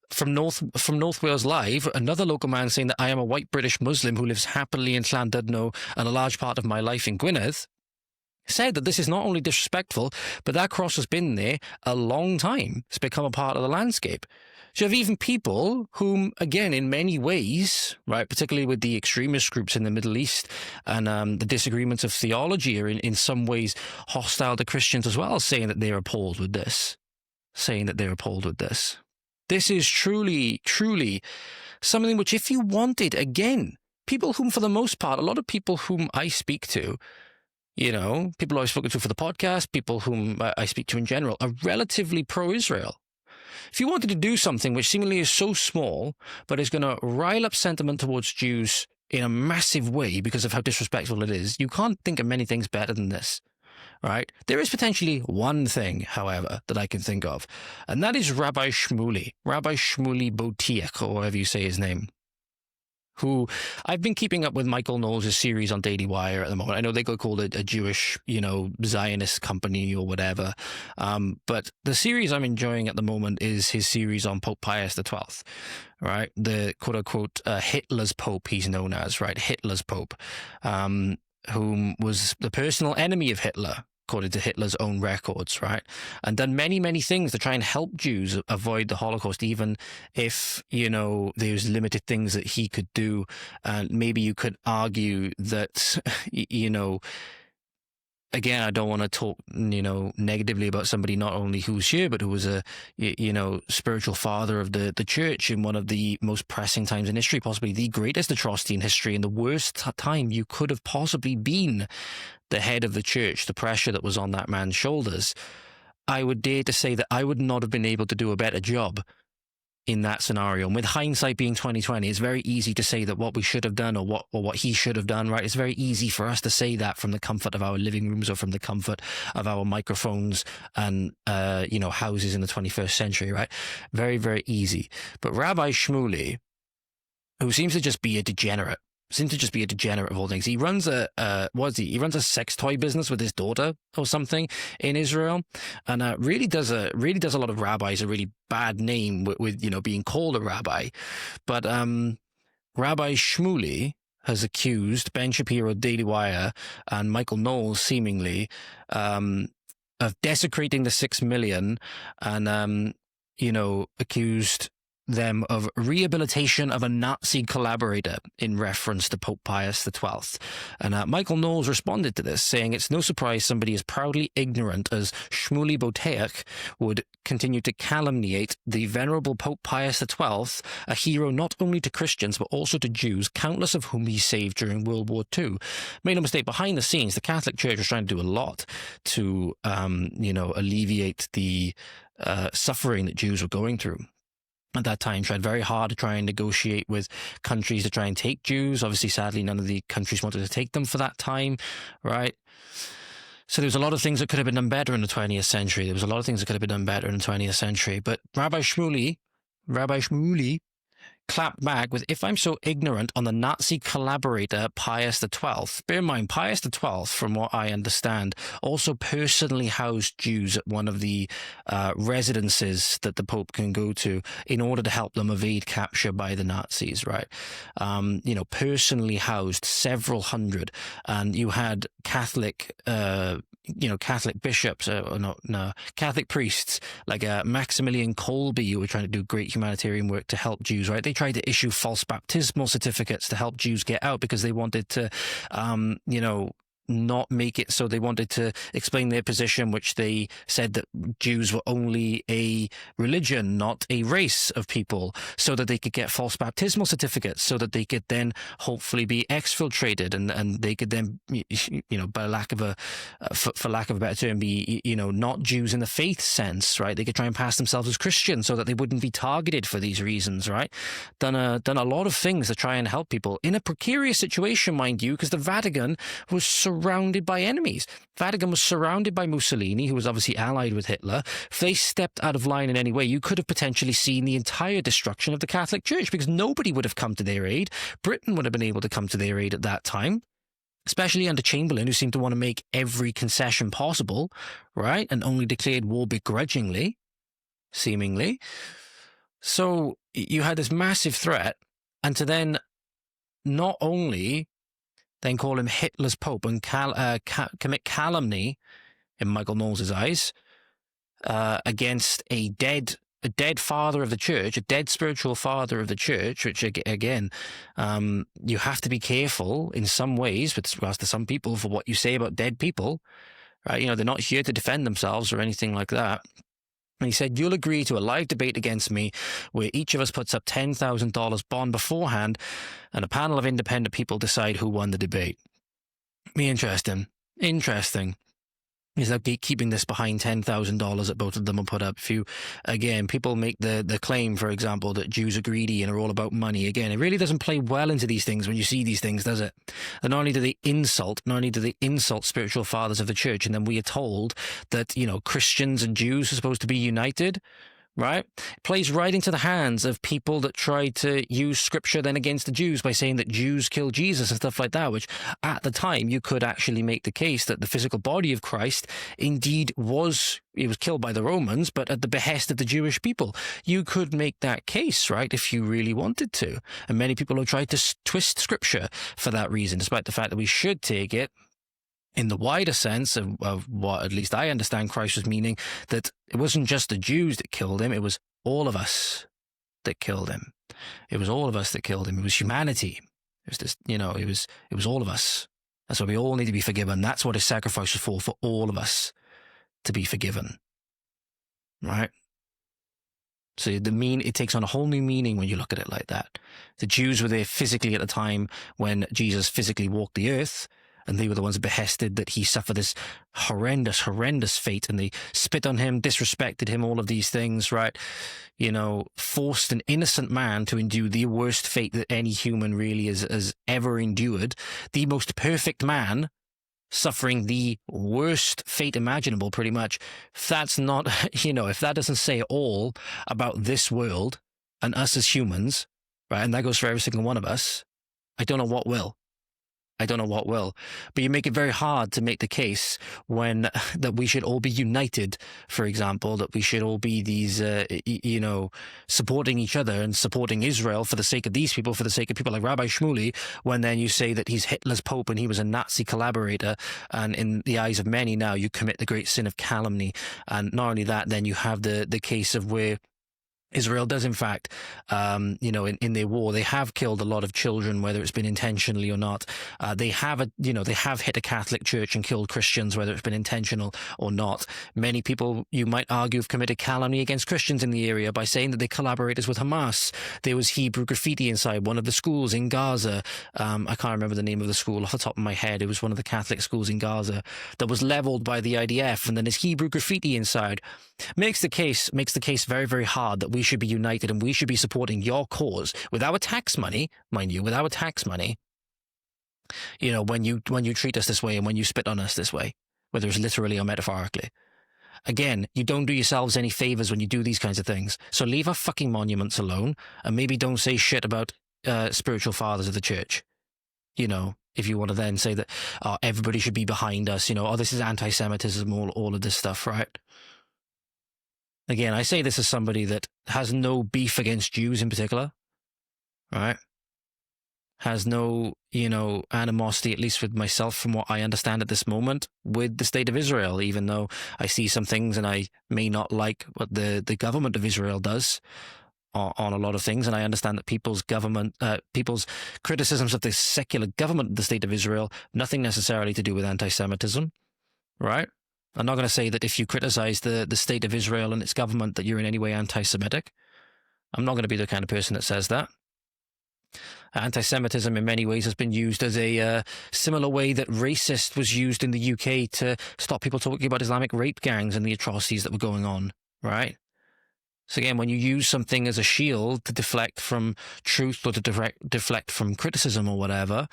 from North Wales Live, another local man saying that I am a white British Muslim who lives happily in Llandudno and a large part of my life in Gwynedd, said that this is not only disrespectful, but that cross has been there a long time. It's become a part of the landscape. So you have even people whom, again, in many ways, right, particularly with the extremist groups in the Middle East and the disagreements of theology are in some ways hostile to Christians as well, saying that they're appalled with this. This is truly, truly something which, if you wanted, again, people whom, for the most part, a lot of people whom I speak to, you know, people I've spoken to for the podcast, people whom I speak to in general, are relatively pro-Israel. If you wanted to do something which seemingly is so small, but is going to rile up sentiment towards Jews in a massive way because of how disrespectful it is, you can't think of many things better than this, right? There is potentially one thing, however, that I can think of, and that is Rabbi Shmuley Botiach, or whatever you say his name, who I've been keeping up with Michael Knowles' series on Daily Wire at the moment. I know they got called a Jewish, you know, Zionist company or whatever. But the series I'm enjoying at the moment is his series on Pope Pius XII, right? The quote unquote Hitler's Pope, he's known as, right? Hitler's Pope, whom was the personal enemy of Hitler, according to Hitler's own records, right? And done many, many things to try and help Jews avoid the Holocaust, even if, you know, there's limited things that he could do. And maybe you could argue that, you know, again, I don't want to talk, you know, negatively about somebody not only who's here, but who was a, you know, spiritual father of the church in one of the most pressing times in history, possibly the greatest atrocity in history, and the worst time you could have possibly been the head of the church, the pressure that was on that man's shoulders. I would dare to say that I would not have been able to do a better job in that scenario. And with hindsight being 2020, it's very easy to say that what we should have done or what he should have done, right? It's very easy for us to say that from the comfort of our living rooms or from the comfort of our microphones and, you know, houses in the 21st century, right? Very, very easy. But Rabbi Shmuley, who seems to just be a degenerate, of all things. He runs he runs a sex toy business with his daughter or something in Israel, and really does a lot of rabbis a really bad name with you know, being called a rabbi. But Rabbi Shmuley has accused Ben Shapiro, Daily Wire, and Michael Knowles seemingly of desecrating the 6 million, and you know, accused them of rehabilitation of a Nazi collaborator in reference to Pope Pius XII. And Michael Knowles responded to this, saying it's no surprise somebody as proudly ignorant as Shmuley Boteach would continue to calumniate the venerable Pope Pius XII, a hero not only to Christians but also to Jews, countless of whom he saved during World War II. Make no mistake, behind the scenes, the Catholic Church was trying to do a lot to, you know, alleviate the suffering that Jews were going through. At that time, tried very hard to try and negotiate with countries to try and take Jews. Obviously, sadly, none of the countries wanted to take them for that time, right? So there was a lot of things that could have been done better in the 20th century. But Rabbi Shmuley clapped back with, if I'm so ignorant on the Nazi collaborator Pius XII. Bear in mind, Pius XII, from what I understand, also personally housed Jews at one of the residences that the Pope can go to in order to help them evade capture by the Nazis, right? You know, personally housed several hundred. And you had Catholic Catholic bishops, Catholic priests like Maximilian Kolbe, who were trying to do great humanitarian work to help Jews, right? They tried to issue false baptismal certificates to help Jews get out because they wanted to, not make it so they wanted to explain their position, which they said that Jews were only a religion, not a race of people, so that they could get false baptismal certificates, so that they could then hopefully be exfiltrated, and they could then, by lack of for lack of a better term, be, not Jews in the faith sense, right? They could try and pass themselves as Christians so that they wouldn't be targeted for these reasons, right? Done a lot of things to try and help people in a precarious situation, mind you, because the Vatican was surrounded by enemies. Vatican was surrounded by Mussolini, who was obviously allied with Hitler. If they stepped out of line in any way, you could have potentially seen the entire destruction of the Catholic Church, because nobody would have come to their aid. Britain would have been able to come to their aid at that time, especially under Chamberlain, who seemed to want to make every concession possible, right? And only declared war begrudgingly, seemingly. So you had this massive threat, and to then not only then call him Hitler's Pope and commit calumny, in Michael Knowles' eyes, against a dead father of the church, a dead spiritual father of the church, which, again, you have to be careful in some ways with regards to some people for what you say about dead people, right? They're not here to defend themselves or anything like that. And he said, "You'll agree to a live debate against me where each of us puts up $10,000 bond beforehand and a panel of independent people decide who won the debate." Interesting. Is that keeping this behind $10,000 that both of them will put up? People make the claim, for example, that Jews are greedy and are all about money. Again, it really doesn't play well into these things when you see these things, does it? And not only do they insult spiritual fathers of the church, and then we are told that, Christians and Jews are supposed to be united, right? It plays right into the hands of people that try to use scripture then against the Jews by saying that Jews killed Jesus and stuff like that, which at the time you could actually make the case that the physical body of Christ indeed was killed by the Romans, but at the behest of the Jewish people. You could make that case, right, if you really wanted to. And many people have tried to twist scripture for that reason, despite the fact that we should take it in the wider sense of what at least I understand Christ was meaning, that it wasn't just the Jews that killed him, it was all of us that killed him. It was all of us that killed him. It was humanity. It was this, it was all of us. That's why we all need to be forgiven. That's what his sacrifice was for all of us to be forgiven. Right? So it takes on a whole new meaning when you look at it like that. The Jews were there physically at the time when Jesus physically walked the earth, and they were the ones behested that he suffer this horrendous, horrendous fate, and they spit on him, disrespected him, all of these things, right? Forced an innocent man to endure the worst fate that any human really has ever endured. The most perfect man suffering the worst fate imaginable, pretty much. If that's not, if that doesn't say all about this world and us as humans, right, and that goes for every single one of us, I don't know what will. But you make it very hard to make the case that we should all be united, for example, that we should all be these, supporting each other and supporting Israel for the sake of these people, for the sake of people like Rabbi Shmuley, when then you say that he's Hitler's Pope and he was a Nazi collaborator, and in the eyes of many now you commit the great sin of calumny. And not only that, then you have the case of where Israel does, in fact, in their war, they have killed a lot of children, whether it's been intentionally or not. They have hit a Catholic church and killed Christians, whether it's been intentional or not. Many people, you might argue, have committed calumny against Christians in the area by saying that they collaborators with Hamas. There was Hebrew graffiti inside one of the schools in Gaza. I can't remember the name of the school off the top of my head. It was one of the Catholic schools in Gaza that was leveled by the IDF, and then there's Hebrew graffiti inside. Makes the case very, very hard that we should be united and we should be supporting your cause with our tax money, mind you, with our tax money. When you treat us this way and when you spit on us this way, whether it's literally or metaphorically. Again, you don't do yourselves any favors when you do these kinds of things. So leave our fucking monuments alone, and maybe don't say shit about spiritual fathers of the church. If you want to then say that everybody should be behind us, this is anti-Semitism, all of this stuff, right? Again, I say this as somebody that has no beef against Jews in particular, right? Has no, animosity, at least with myself from what I understand at this moment, with the state of Israel, even though I see some things and I may not like what the government of Israel does. on a lot of things, and I understand that people's criticisms of the secular government of the State of Israel, nothing necessarily to do with anti-Semitism, right? I'm not going to say that if you criticize the state of Israel and its government that you're in any way anti-Semitic. I'm not going to be the kind of person that says that. Anti-Semitism in many ways has been used as a similar way that racist was used in the UK to stop people talking about Islamic rape gangs and the atrocities that were going on, right? So again, when you use something as a shield to deflect from truth or to deflect from criticism or whatever,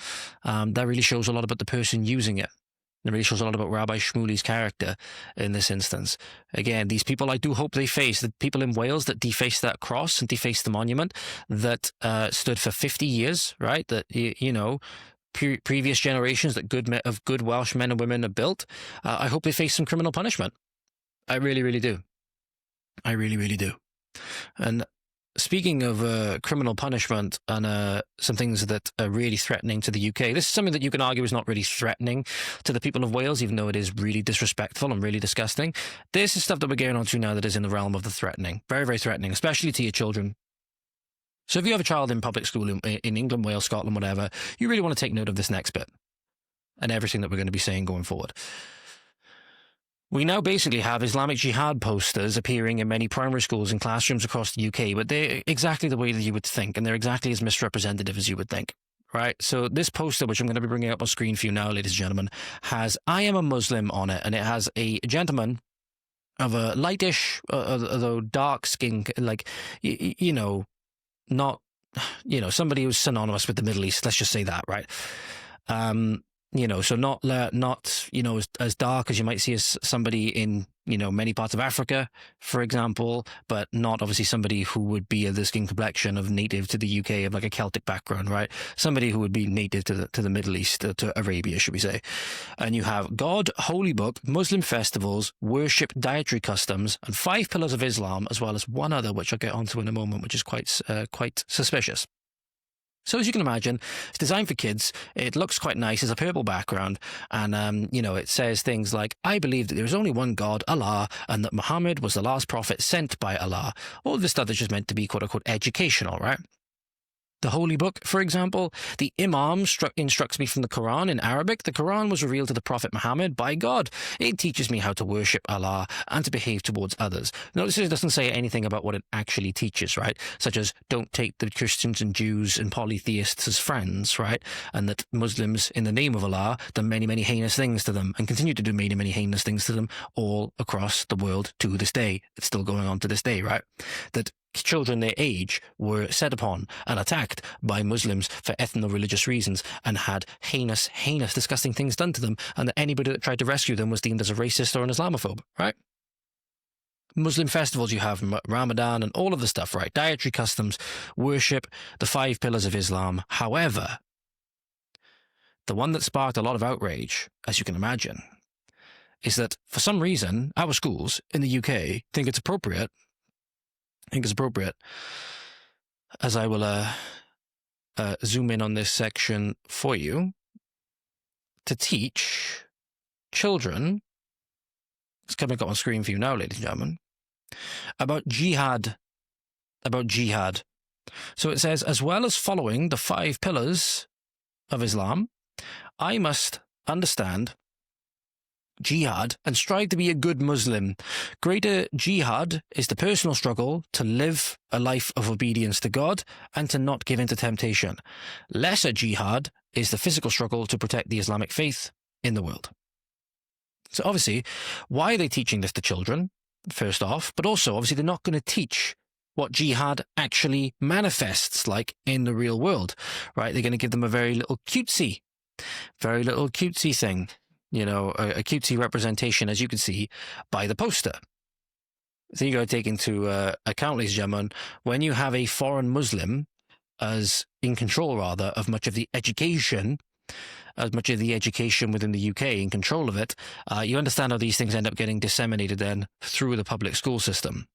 that really shows a lot about the person using it. It really shows a lot about Rabbi Shmuley's character in this instance. Again, these people, I do hope they face the people in Wales that defaced that cross and defaced the monument that stood for 50 years, right? That, previous generations that good Welsh men and women have built. I hope they face some criminal punishment. I really, really do. I really, really do. And speaking of criminal punishment and some things that are really threatening to the UK, this is something that you can argue is not really threatening to the people of Wales, even though it is really disrespectful and really disgusting. This is stuff that we're getting onto now that is in the realm of the threatening. Very, very threatening, especially to your children. So if you have a child in public school in England, Wales, Scotland, whatever, you really want to take note of this next bit and everything that we're going to be saying going forward. We now basically have Islamic Jihad posters appearing in many primary schools and classrooms across the UK, but they're exactly the way that you would think, and they're exactly as misrepresentative as you would think, right? So this poster, which I'm going to be bringing up on screen for you now, ladies and gentlemen, has "I am a Muslim" on it, and it has a gentleman of a lightish, although dark skin, like, not, somebody who's synonymous with the Middle East, let's just say that, right? So not as dark as you might see as somebody in, many parts of Africa, for example, but not obviously somebody who would be of the skin complexion of native to the UK, of like a Celtic background, right? Somebody who would be native to the Middle East, to Arabia, should we say. And you have God, Holy Book, Muslim festivals, worship, dietary customs, and 5 pillars of Islam, as well as one other, which I'll get onto in a moment, which is quite suspicious. So as you can imagine, it's designed for kids. It looks quite nice. It's a purple background. And, it says things like, "I believe that there is only one God, Allah, and that Muhammad was the last prophet sent by Allah." All of this stuff is just meant to be quote-unquote educational, right? The Holy Book, for example, the Imam instructs me from the Quran in Arabic. The Quran was revealed to the Prophet Muhammad by God. It teaches me how to worship Allah and to behave towards others. Notice it doesn't say anything about what it actually teaches, right? Such as don't take the Christians and Jews and polytheists as friends, right? And that Muslims, in the name of Allah, done many, many heinous things to them and continue to do many, many heinous things to them all across the world to this day. It's still going on to this day, right? That children their age were set upon and attacked by Muslims for ethno-religious reasons and had heinous, disgusting things done to them, and that anybody that tried to rescue them was deemed as a racist or an Islamophobe, right? Muslim festivals, you have Ramadan and all of the stuff, right? Dietary customs, worship, the 5 pillars of Islam. However, the one that sparked a lot of outrage, as you can imagine, is that for some reason, our schools in the UK think it's appropriate, as I will zoom in on this section for you, to teach children, it's coming up on screen for you now, ladies and gentlemen, about jihad. So it says, as well as following the 5 pillars of Islam, I must understand jihad and strive to be a good Muslim. Greater jihad is the personal struggle to live a life of obedience to God and to not give in to temptation. Lesser jihad is the physical struggle to protect the Islamic faith in the world. So obviously, why are they teaching this to children, first off? But also, obviously, they're not going to teach what jihad actually manifests like in the real world, right? They're going to give them a very little cutesy thing. A cutesy representation, as you can see, by the poster. So you got to take into account, ladies and gentlemen, when you have a foreign Muslim as in control, rather, of much of the education within the UK, in control of it, you understand how these things end up getting disseminated then through the public school system,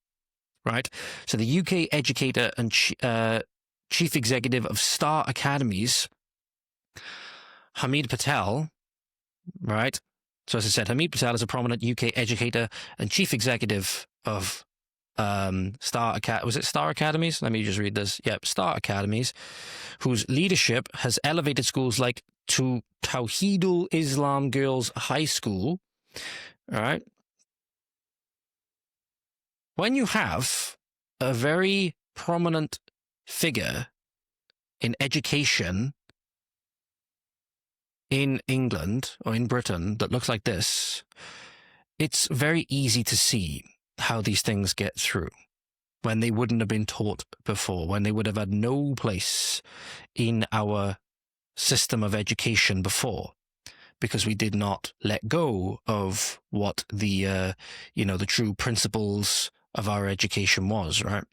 right? So the UK educator and chief executive of Star Academies, Hamid Patel, right? So as I said, Hamid Patel is a prominent UK educator and chief executive of was it Star Academies? Let me just read this. Yep, Star Academies, whose leadership has elevated schools like to Tawhidul Islam Girls High School. All right. When you have a very prominent figure in education in England or in Britain that looks like this, it's very easy to see how these things get through when they wouldn't have been taught before, when they would have had no place in our system of education before, because we did not let go of what the true principles of our education was, right?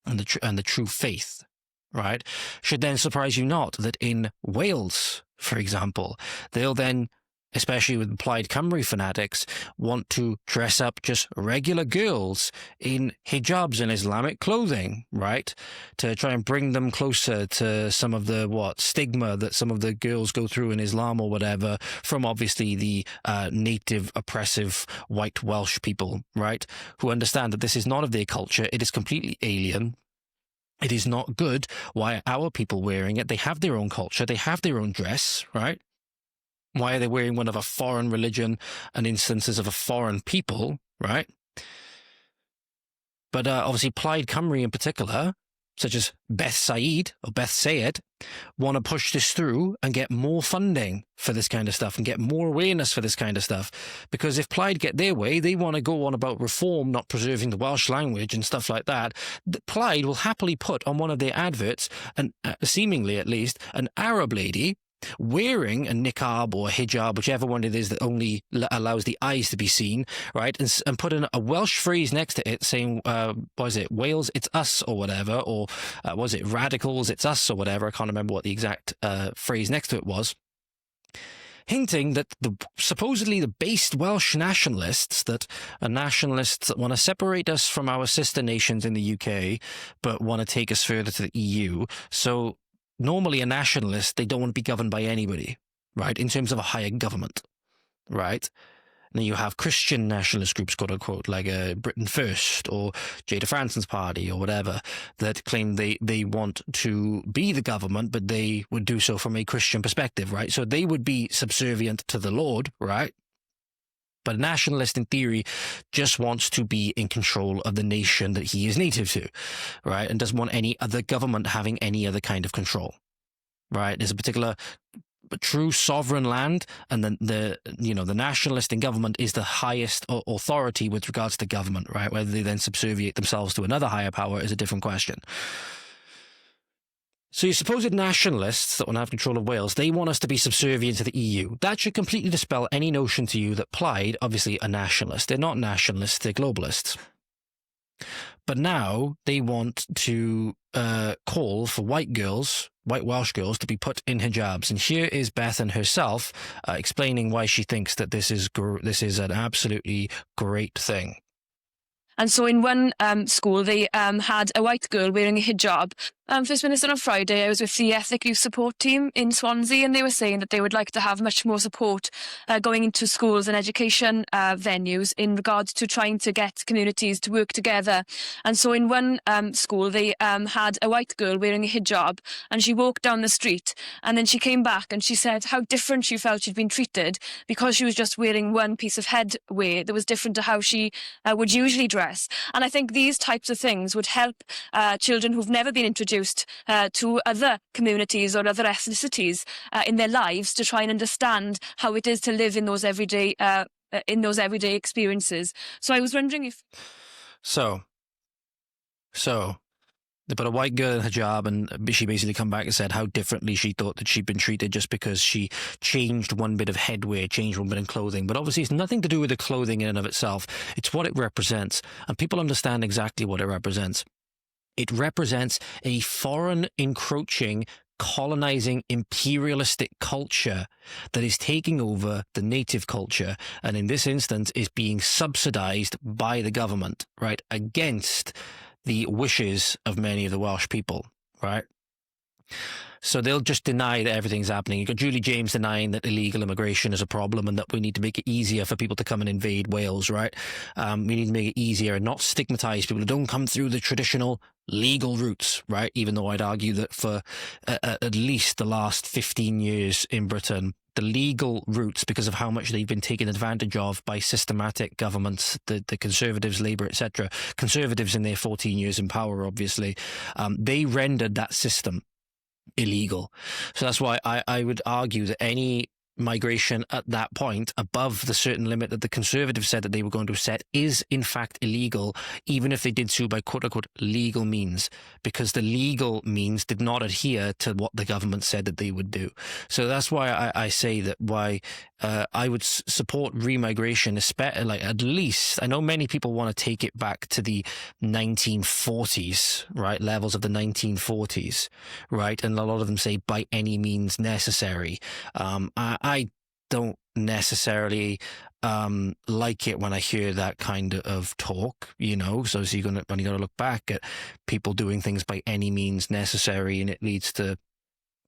And the true faith, right? Should then surprise you not that in Wales, for example, they'll then, especially with Plaid Cymru fanatics, want to dress up just regular girls in hijabs and Islamic clothing, right? To try and bring them closer to some of the, stigma that some of the girls go through in Islam or whatever from obviously the native oppressive white Welsh people, right? Who understand that this is not of their culture. It is completely alien. It is not good. Why are our people wearing it? They have their own culture. They have their own dress, right? Why are they wearing one of a foreign religion and instances of a foreign people, right? But obviously Plaid Cymru in particular, such as Beth Said or Beth Sayed, want to push this through and get more funding for this kind of stuff and get more awareness for this kind of stuff. Because if Plaid get their way, they want to go on about reform, not preserving the Welsh language and stuff like that. Plaid will happily put on one of their adverts, and seemingly at least, an Arab lady wearing a niqab or a hijab, whichever one it is that only allows the eyes to be seen, right? And put in a Welsh phrase next to it saying, was it Wales, it's us or whatever, or was it radicals, it's us or whatever. I can't remember what the exact phrase next to it was. Hinting that supposedly the based Welsh nationalists that are nationalists that want to separate us from our sister nations in the UK, but want to take us further to the EU. So normally a nationalist, they don't want to be governed by anybody, right? In terms of a higher government, right? And then you have Christian nationalist groups, quote unquote, like Britain First or Jada Franson's party or whatever, that claim they want to be the government, but they would do so from a Christian perspective, right? So they would be subservient to the Lord, right? But a nationalist, in theory, just wants to be in control of the nation that he is native to, right? And doesn't want any other government having any other kind of control, right? There's a particular true sovereign land, and then the nationalist in government is the highest authority with regards to government, right? Whether they then subserviate themselves to another higher power is a different question. So your supposed nationalists that want to have control of Wales, they want us to be subservient to the EU. That should completely dispel any notion to you that Plaid, obviously, are nationalists. They're not nationalists, they're globalists. But now they want to call for white Welsh girls, to be put in hijabs. And here is Bethan herself explaining why she thinks that this is an absolutely great thing. And so in one school, they had a white girl wearing a hijab. First Minister, on Friday, I was with the Ethnic Youth Support Team in Swansea, and they were saying that they would like to have much more support going into schools and education venues in regards to trying to get communities to work together. And so in one school, they had a white girl wearing a hijab, and she walked down the street, and then she came back and she said how different she felt she'd been treated because she was just wearing one piece of headwear that was different to how she would usually dress. And I think these types of things would help children who've never been introduced to other communities or other ethnicities in their lives to try and understand how it is to live in those everyday experiences. So I was wondering if... So they put a white girl in a hijab, and she basically come back and said how differently she thought that she'd been treated just because she changed one bit of headwear, changed one bit of clothing. But obviously it's nothing to do with the clothing in and of itself. It's what it represents. And people understand exactly what it represents. It represents a foreign, encroaching, colonizing, imperialistic culture that is taking over the native culture, and in this instance is being subsidized by the government, right, against the wishes of many of the Welsh people, right? So they'll just deny that everything's happening. You've got Julie James denying that illegal immigration is a problem and that we need to make it easier for people to come and invade Wales, right? We need to make it easier and not stigmatise people who don't come through the traditional legal routes, right? Even though I'd argue that for at least the last 15 years in Britain, the legal routes, because of how much they've been taken advantage of by systematic governments, the Conservatives, Labour, etc., Conservatives in their 14 years in power, obviously, they rendered that system illegal. So that's why I would argue that any migration at that point above the certain limit that the Conservatives said that they were going to set is in fact illegal, even if they did so by quote-unquote legal means, because the legal means did not adhere to what the government said that they would do. So that's why I say that why I would support remigration, especially, like, at least, I know many people want to take it back to the 1940s, right, levels of the 1940s, right, and a lot of them say by any means necessary. I don't necessarily like it when I hear that kind of talk, you know. So you're going to look back at people doing things by any means necessary, and it leads to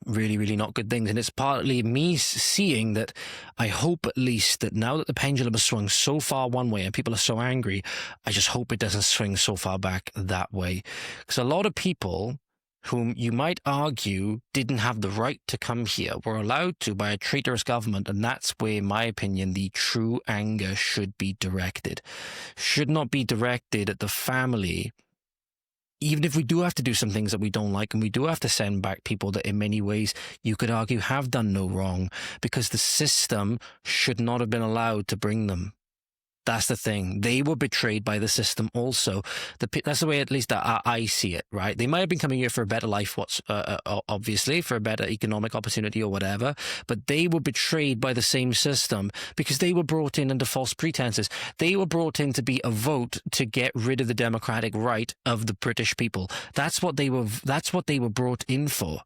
really, really not good things. And it's partly me seeing that I hope at least that now that the pendulum has swung so far one way and people are so angry, I just hope it doesn't swing so far back that way. Because a lot of people whom you might argue didn't have the right to come here were allowed to by a traitorous government, and that's where, in my opinion, the true anger should be directed. Should not be directed at the family, even if we do have to do some things that we don't like, and we do have to send back people that in many ways you could argue have done no wrong, because the system should not have been allowed to bring them. That's the thing. They were betrayed by the system also. That's the way, at least, that I see it, right? They might have been coming here for a better life, obviously, for a better economic opportunity or whatever, but they were betrayed by the same system because they were brought in under false pretenses. They were brought in to be a vote to get rid of the democratic right of the British people. That's what they were brought in for,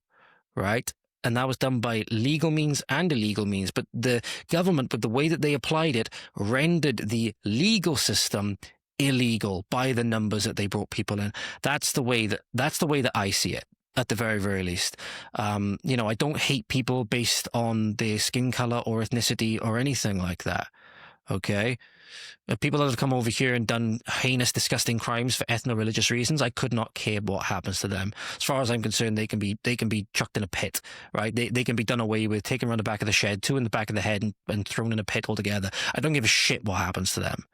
right? And that was done by legal means and illegal means. But the government, with the way that they applied it, rendered the legal system illegal by the numbers that they brought people in. That's the way that I see it, at the very, very least. You know, I don't hate people based on their skin color or ethnicity or anything like that. Okay? People that have come over here and done heinous, disgusting crimes for ethno-religious reasons, I could not care what happens to them. As far as I'm concerned, they can be chucked in a pit, right? They can be done away with, taken around the back of the shed, 2 in the back of the head, and thrown in a pit altogether. I don't give a shit what happens to them,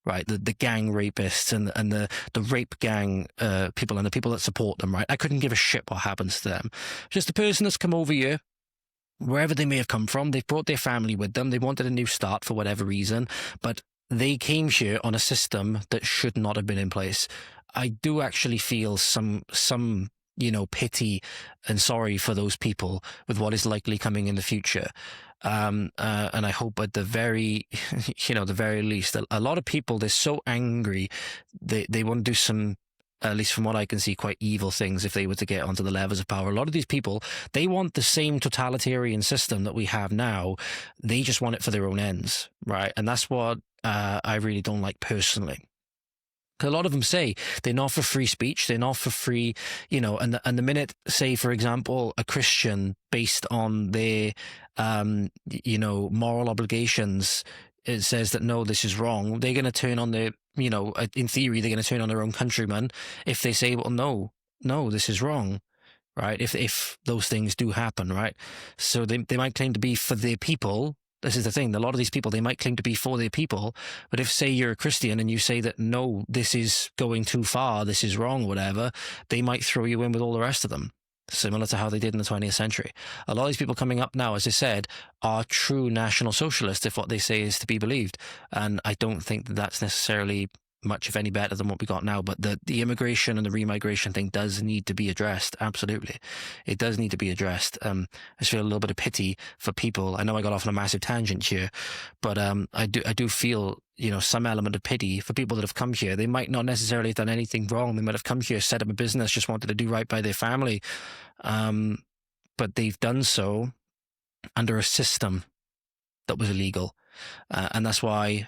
right? The gang rapists and the rape gang people and the people that support them, right? I couldn't give a shit what happens to them. Just the person that's come over here, wherever they may have come from, they've brought their family with them. They wanted a new start for whatever reason, but they came here on a system that should not have been in place. I do actually feel some you know, pity and sorry for those people with what is likely coming in the future. And I hope at the very, you know, the very least, a lot of people, they're so angry, they want to do some, at least from what I can see, quite evil things if they were to get onto the levels of power. A lot of these people, they want the same totalitarian system that we have now. They just want it for their own ends, right? And that's what I really don't like personally. A lot of them say they're not for free speech, they're not for free, you know, and the minute, say, for example, a Christian, based on their, you know, moral obligations, it says that, no, this is wrong, they're going to turn on their, you know, in theory, they're going to turn on their own countrymen if they say, well, no, this is wrong, right? If those things do happen, right? So they might claim to be for their people. This is the thing. A lot of these people, they might claim to be for their people. But if, say, you're a Christian and you say that, no, this is going too far, this is wrong, whatever, they might throw you in with all the rest of them, similar to how they did in the 20th century. A lot of these people coming up now, as I said, are true National Socialists if what they say is to be believed. And I don't think that that's necessarily much, if any, better than what we got now. But the immigration and the remigration thing does need to be addressed. Absolutely. It does need to be addressed. I just feel a little bit of pity for people. I know I got off on a massive tangent here, but I do feel, you know, some element of pity for people that have come here. They might not necessarily have done anything wrong. They might have come here, set up a business, just wanted to do right by their family. But they've done so under a system that was illegal. And that's why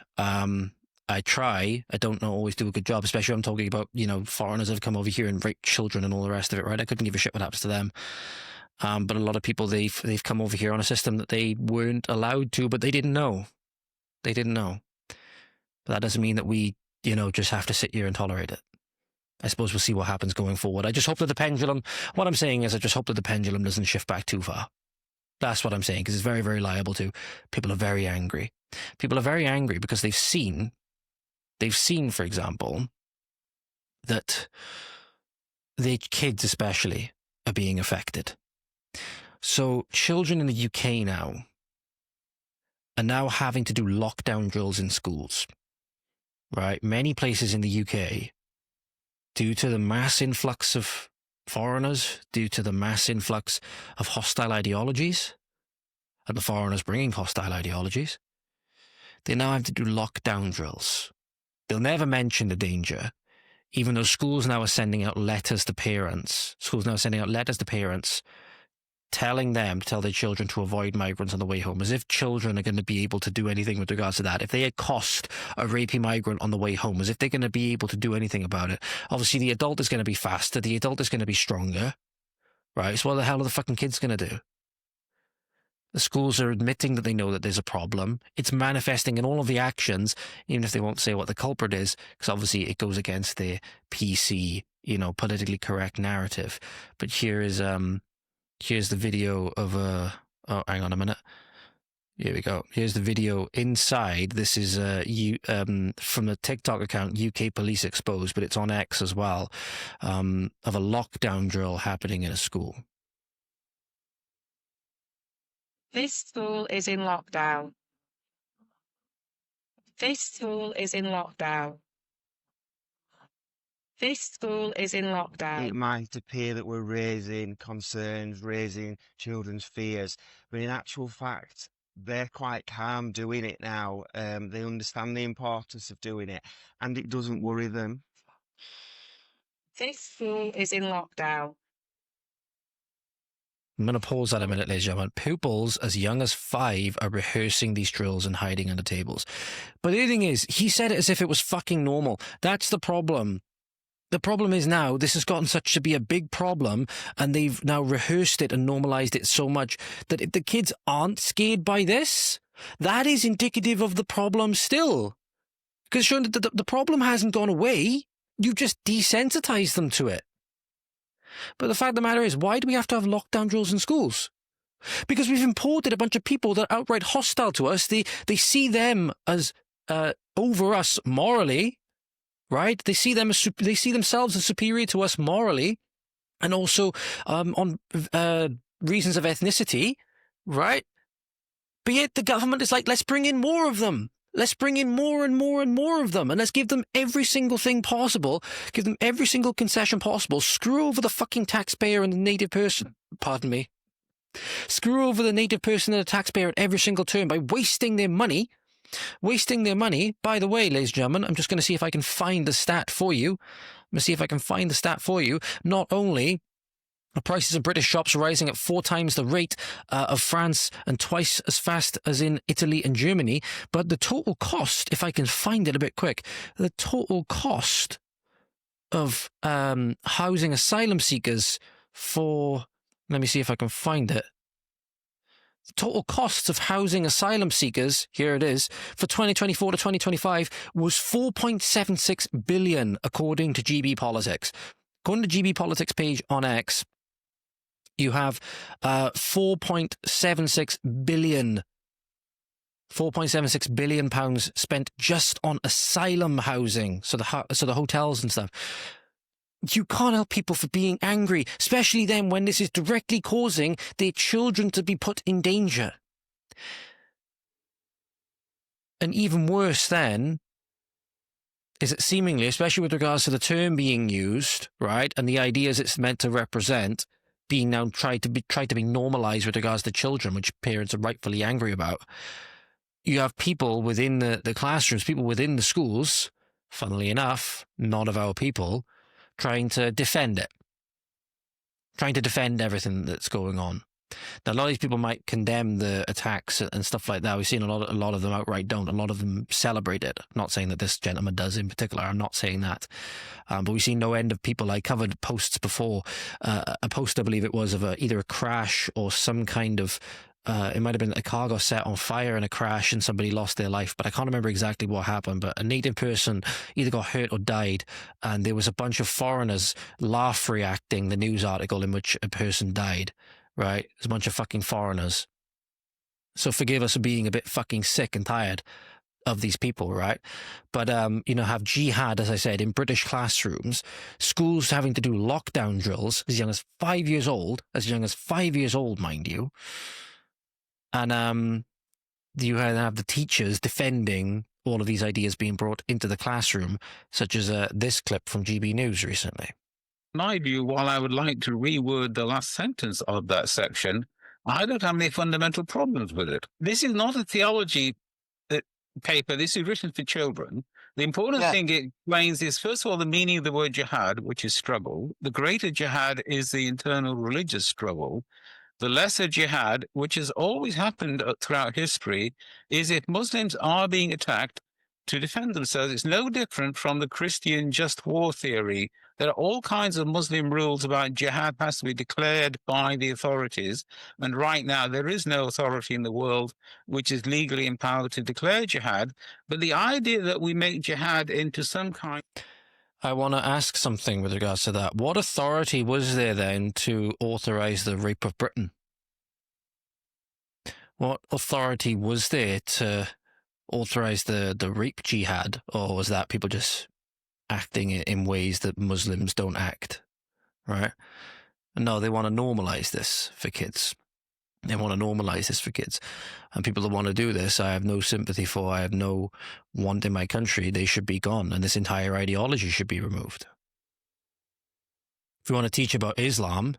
I don't know, always do a good job, especially when I'm talking about, you know, foreigners that have come over here and raped children and all the rest of it, right? I couldn't give a shit what happens to them. But a lot of people, they've come over here on a system that they weren't allowed to, but they didn't know. They didn't know. But that doesn't mean that we, just have to sit here and tolerate it. I suppose we'll see what happens going forward. I just hope that the pendulum, what I'm saying is I just hope that the pendulum doesn't shift back too far. That's what I'm saying, because it's very, very liable to. People are very angry. People are very angry because they've seen, for example, that their kids especially are being affected. So children in the UK now are now having to do lockdown drills in schools, right? Many places in the UK, due to the mass influx of foreigners, due to the mass influx of hostile ideologies, and the foreigners bringing hostile ideologies, they now have to do lockdown drills. They'll never mention the danger, even though schools now are sending out letters to parents. Schools now are sending out letters to parents telling them to tell their children to avoid migrants on the way home, as if children are going to be able to do anything with regards to that. If they accost a rapey migrant on the way home, as if they're going to be able to do anything about it. Obviously, the adult is going to be faster. The adult is going to be stronger, right? So what the hell are the fucking kids going to do? The schools are admitting that they know that there's a problem. It's manifesting in all of the actions, even if they won't say what the culprit is, because obviously it goes against the PC, politically correct narrative. But here's the video of oh, hang on a minute. Here we go. Here's the video inside. This is from the TikTok account UK Police Exposed, but it's on X as well, of a lockdown drill happening in a school. This school is in lockdown. This school is in lockdown. This school is in lockdown. It might appear that we're raising concerns, raising children's fears, but in actual fact, they're quite calm doing it now. They understand the importance of doing it, and it doesn't worry them. This school is in lockdown. I'm going to pause that a minute, ladies and gentlemen. Pupils as young as 5 are rehearsing these drills and hiding under tables. But the other thing is, he said it as if it was fucking normal. That's the problem. The problem is now this has gotten such to be a big problem, and they've now rehearsed it and normalized it so much that if the kids aren't scared by this, that is indicative of the problem still. Because the problem hasn't gone away. You've just desensitized them to it. But the fact of the matter is, why do we have to have lockdown drills in schools? Because we've imported a bunch of people that are outright hostile to us. They see them as over us morally, right? They see themselves as superior to us morally, and also on reasons of ethnicity, right? But yet the government is like, let's bring in more of them. Let's bring in more and more and more of them, and let's give them every single thing possible, give them every single concession possible, screw over the fucking taxpayer and the native person, pardon me, screw over the native person and the taxpayer at every single turn by wasting their money. By the way, ladies and gentlemen, I'm just going to see if I can find the stat for you. Not only the prices of British shops rising at 4 times the rate of France and twice as fast as in Italy and Germany, but the total cost, if I can find it a bit quick, the total cost of housing asylum seekers for, let me see if I can find it. The total costs of housing asylum seekers, here it is, for 2024 to 2025 was 4.76 billion, according to GB Politics. According to GB Politics page on X, you have 4.76 billion pounds spent just on asylum housing, so the hotels and stuff. You can't help people for being angry, especially then when this is directly causing their children to be put in danger. And even worse then is that seemingly, especially with regards to the term being used, right, and the ideas it's meant to represent, being now tried to be normalized with regards to children, which parents are rightfully angry about. You have people within the classrooms, people within the schools, funnily enough, not of our people, trying to defend it, trying to defend everything that's going on. Now, a lot of these people might condemn the attacks and stuff like that. We've seen a lot of them outright don't. A lot of them celebrate it. I'm not saying that this gentleman does in particular. I'm not saying that. But we've seen no end of people. I covered posts before. A post, I believe it was, of either a crash or some kind of... it might have been a car got set on fire in a crash and somebody lost their life, but I can't remember exactly what happened. But a native person either got hurt or died, and there was a bunch of foreigners laugh reacting the news article in which a person died. Right? There's a bunch of fucking foreigners. So forgive us for being a bit fucking sick and tired of these people, right? But, have jihad, as I said, in British classrooms, schools having to do lockdown drills as young as 5 years old, mind you. And you have the teachers defending all of these ideas being brought into the classroom, such as this clip from GB News recently. My view, while I would like to reword the last sentence of that section, I don't have any fundamental problems with it. This is not a theology paper. This is written for children. The important thing it explains is, first of all, the meaning of the word jihad, which is struggle. The greater jihad is the internal religious struggle. The lesser jihad, which has always happened throughout history, is if Muslims are being attacked to defend themselves. It's no different from the Christian just war theory. There are all kinds of Muslim rules about jihad has to be declared by the authorities. And right now, there is no authority in the world which is legally empowered to declare jihad. But the idea that we make jihad into some kind... I want to ask something with regards to that. What authority was there then to authorize the rape of Britain? What authority was there to authorize the rape jihad? Or was that people just acting in ways that Muslims don't act, right? No, they want to normalize this for kids. And people that want to do this, I have no sympathy for. I have no want in my country. They should be gone. And this entire ideology should be removed. If we want to teach about Islam,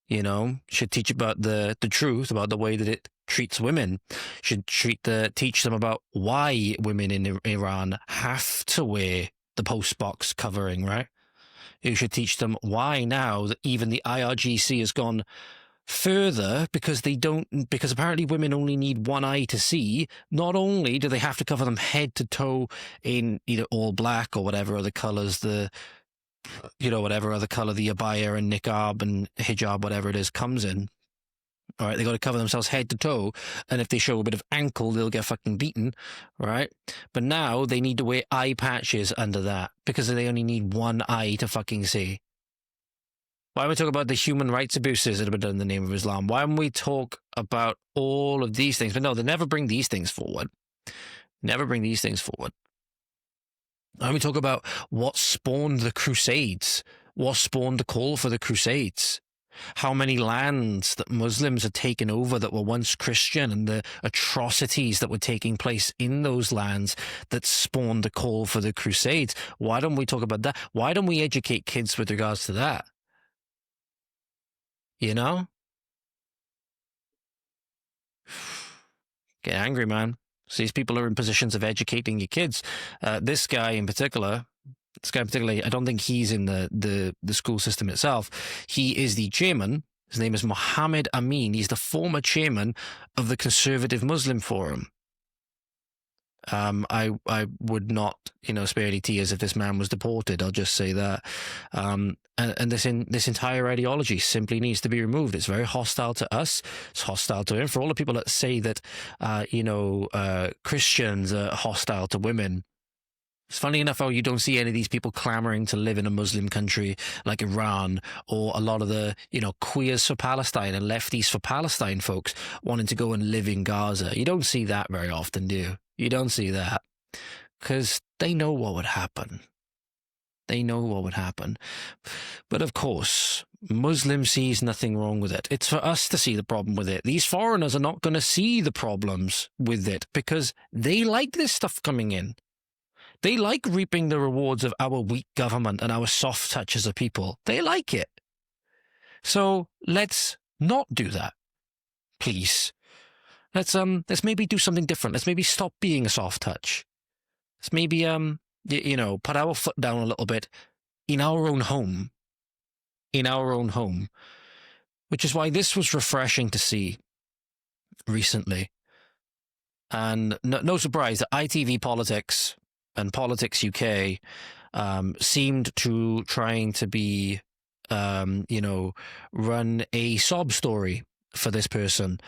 should teach about the truth, about the way that it treats women, should teach them about why women in Iran have to wear the post-box covering, right? You should teach them why now that even the IRGC has gone further because apparently women only need one eye to see. Not only do they have to cover them head to toe in either all black or whatever other colors whatever other color the abaya and niqab and hijab, whatever it is, comes in. All right, they got to cover themselves head to toe, and if they show a bit of ankle, they'll get fucking beaten, right? But now they need to wear eye patches under that because they only need one eye to fucking see. Why don't we talk about the human rights abuses that have been done in the name of Islam? Why don't we talk about all of these things? But no, they never bring these things forward. Why don't we talk about what spawned the Crusades? What spawned the call for the Crusades? How many lands that Muslims had taken over that were once Christian, and the atrocities that were taking place in those lands that spawned the call for the Crusades? Why don't we talk about that? Why don't we educate kids with regards to that? Get angry, man. So these people are in positions of educating your kids. This guy in particular, I don't think he's in the school system itself. He is the chairman. His name is Mohammed Amin. He's the former chairman of the Conservative Muslim Forum. I would not, spare any tears if this man was deported. I'll just say that. And this entire ideology simply needs to be removed. It's very hostile to us. It's hostile to him. For all the people that say that, Christians are hostile to women, it's funny enough how you don't see any of these people clamoring to live in a Muslim country like Iran, or a lot of the, queers for Palestine and lefties for Palestine folks wanting to go and live in Gaza. You don't see that very often, do you? You don't see that because they know what would happen. But of course, Muslim sees nothing wrong with it. It's for us to see the problem with it. These foreigners are not going to see the problems with it because they like this stuff coming in. They like reaping the rewards of our weak government and our soft touch as a people. They like it. So let's not do that, please. Let's maybe do something different. Let's maybe stop being a soft touch. Let's maybe put our foot down a little bit in our own home. which is why this was refreshing to see recently. And no surprise that ITV Politics and Politics UK seemed to trying to be, run a sob story for this person.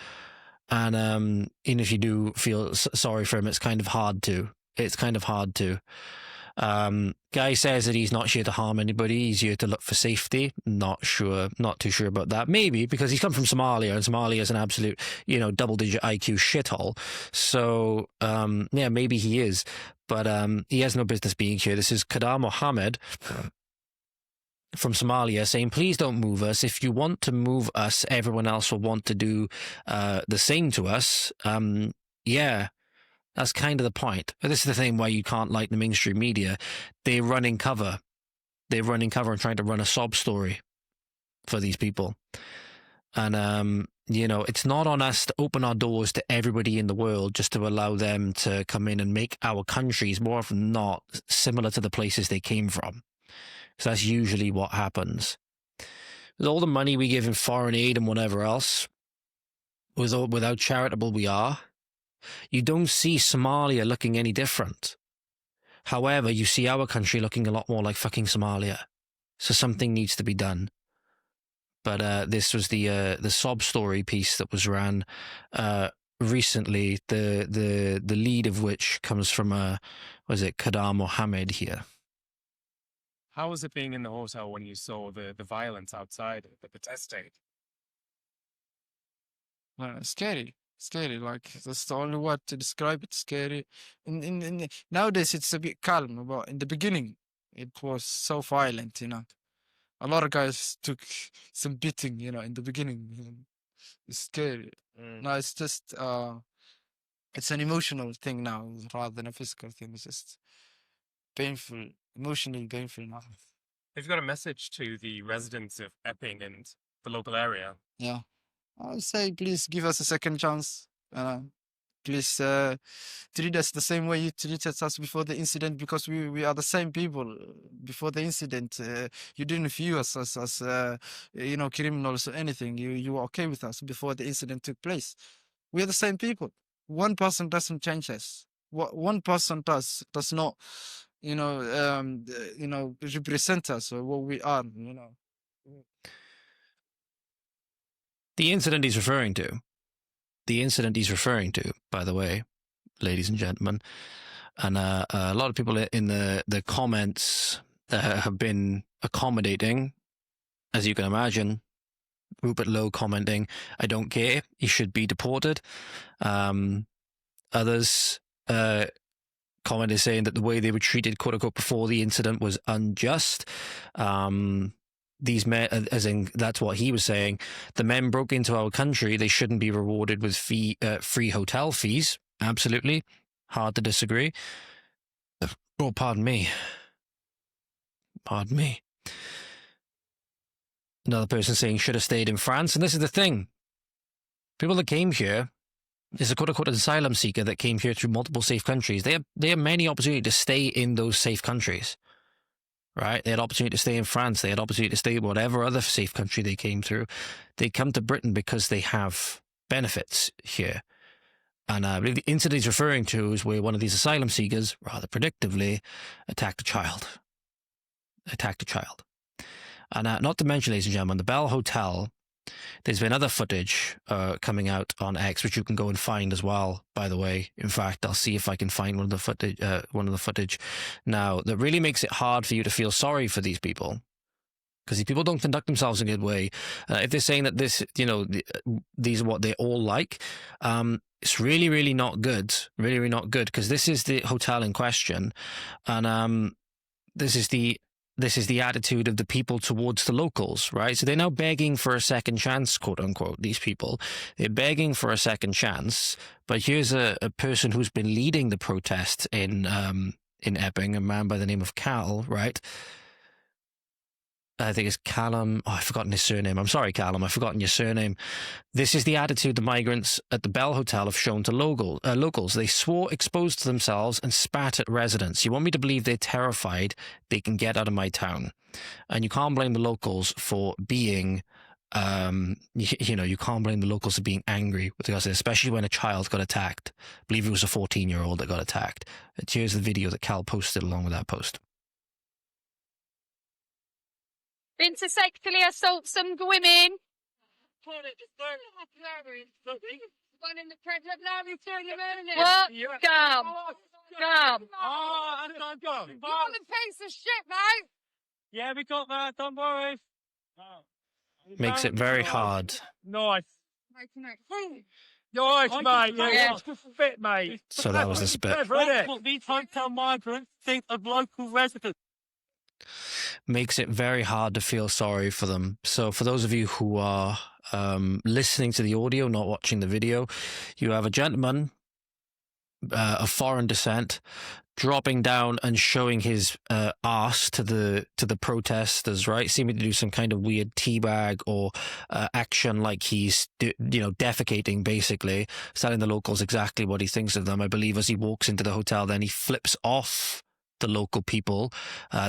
And if you do feel sorry for him, it's kind of hard to. Guy says that he's not here to harm anybody. He's here to look for safety. Not too sure about that. Maybe because he's come from Somalia, and Somalia is an absolute, double-digit IQ shithole. So, maybe he is. But he has no business being here. This is Kadar Mohammed from Somalia saying, please don't move us. If you want to move us, everyone else will want to do the same to us. That's kind of the point. This is the thing why you can't like the mainstream media. They're running cover. And trying to run a sob story for these people. And, it's not on us to open our doors to everybody in the world just to allow them to come in and make our countries more often than not similar to the places they came from. So that's usually what happens. With all the money we give in foreign aid and whatever else, with how charitable we are, you don't see Somalia looking any different. However, you see our country looking a lot more like fucking Somalia. So something needs to be done. But this was the sob story piece that was ran recently. The lead of which comes from Kadar Mohammed here. How was it being in the hotel when you saw the violence outside, the protesting? Scary. Like that's the only word to describe it. Scary. Nowadays it's a bit calm, but in the beginning it was so violent. A lot of guys took some beating. In the beginning, it's scary. No, it's just it's an emotional thing now rather than a physical thing. It's just painful, emotionally painful now. Have you got a message to the residents of Epping and the local area? Yeah. I would say, please give us a second chance. Please treat us the same way you treated us before the incident, because we are the same people. Before the incident, you didn't view us as criminals or anything. You were okay with us before the incident took place. We are the same people. One person doesn't change us. What one person does not, represent us or what we are. The incident he's referring to, by the way, ladies and gentlemen, and a lot of people in the comments have been accommodating, as you can imagine. Rupert Lowe commenting, I don't care, he should be deported. Others commented saying that the way they were treated, quote unquote, before the incident was unjust. These men, as in, that's what he was saying. The men broke into our country. They shouldn't be rewarded with free hotel fees. Absolutely. Hard to disagree. Oh, pardon me. Another person saying should have stayed in France. And this is the thing. People that came here, is a quote-unquote asylum seeker that came here through multiple safe countries. They have many opportunities to stay in those safe countries. Right? They had opportunity to stay in France. They had opportunity to stay in whatever other safe country they came through. They come to Britain because they have benefits here. And I believe the incident he's referring to is where one of these asylum seekers, rather predictably, attacked a child. And not to mention, ladies and gentlemen, the Bell Hotel, there's been other footage coming out on X, which you can go and find as well, by the way. In fact, I'll see if I can find one of the footage now that really makes it hard for you to feel sorry for these people. Because these people don't conduct themselves in a good way. If they're saying that this, these are what they're all like, it's really, really not good. Really, really not good. Because this is the hotel in question. And this is the attitude of the people towards the locals, right? So they're now begging for a second chance, quote unquote, these people. They're begging for a second chance. But here's a person who's been leading the protest in Epping, a man by the name of Cal, right? I think it's Callum. Oh, I've forgotten his surname. I'm sorry, Callum. I've forgotten your surname. This is the attitude the migrants at the Bell Hotel have shown to locals. They swore exposed to themselves and spat at residents. You want me to believe they're terrified they can get out of my town. And you can't blame the locals for being you can't blame the locals for being angry with regards to this, especially when a child got attacked. I believe it was a 14-year-old that got attacked. Here's the video that Cal posted along with that post. Been to sexually assault some women. What? Scum. Scum. Oh, and I'm gone. You're a piece of shit, mate. Yeah, we got that. Don't worry. Makes it very hard. Nice. Nice, mate. Yeah, it's just fit, mate. So that was the spit. That's what these hotel migrants think of local residents. Makes it very hard to feel sorry for them. So for those of you who are listening to the audio, not watching the video, you have a gentleman of foreign descent dropping down and showing his arse to the protesters, right? Seeming to do some kind of weird teabag or action like he's defecating, basically, telling the locals exactly what he thinks of them. I believe as he walks into the hotel, then he flips off the local people,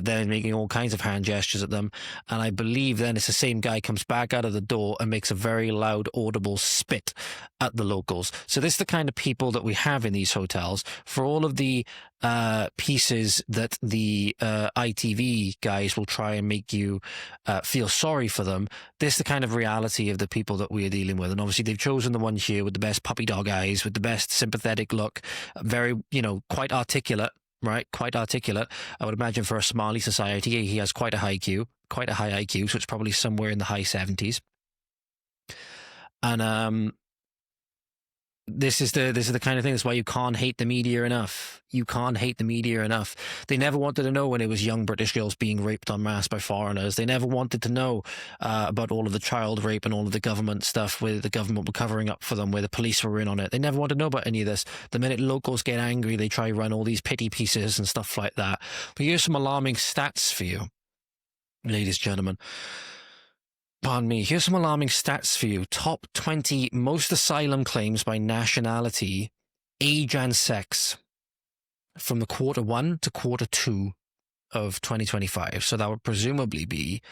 then making all kinds of hand gestures at them, and I believe then it's the same guy comes back out of the door and makes a very loud audible spit at the locals. So this is the kind of people that we have in these hotels. For all of the pieces that the ITV guys will try and make you feel sorry for them, this is the kind of reality of the people that we are dealing with. And obviously they've chosen the one here with the best puppy dog eyes, with the best sympathetic look, very, quite articulate. Right, quite articulate. I would imagine for a Somali society, he has quite a high IQ, so it's probably somewhere in the high 70s. And this is the kind of thing. That's why you can't hate the media enough. You can't hate the media enough. They never wanted to know when it was young British girls being raped en masse by foreigners. They never wanted to know about all of the child rape and all of the government stuff where the government were covering up for them, where the police were in on it. They never wanted to know about any of this. The minute locals get angry, they try to run all these pity pieces and stuff like that. But here's some alarming stats for you, ladies and gentlemen. Pardon me. Here's some alarming stats for you. Top 20 most asylum claims by nationality, age and sex from the quarter 1 to quarter 2 of 2025. So that would presumably be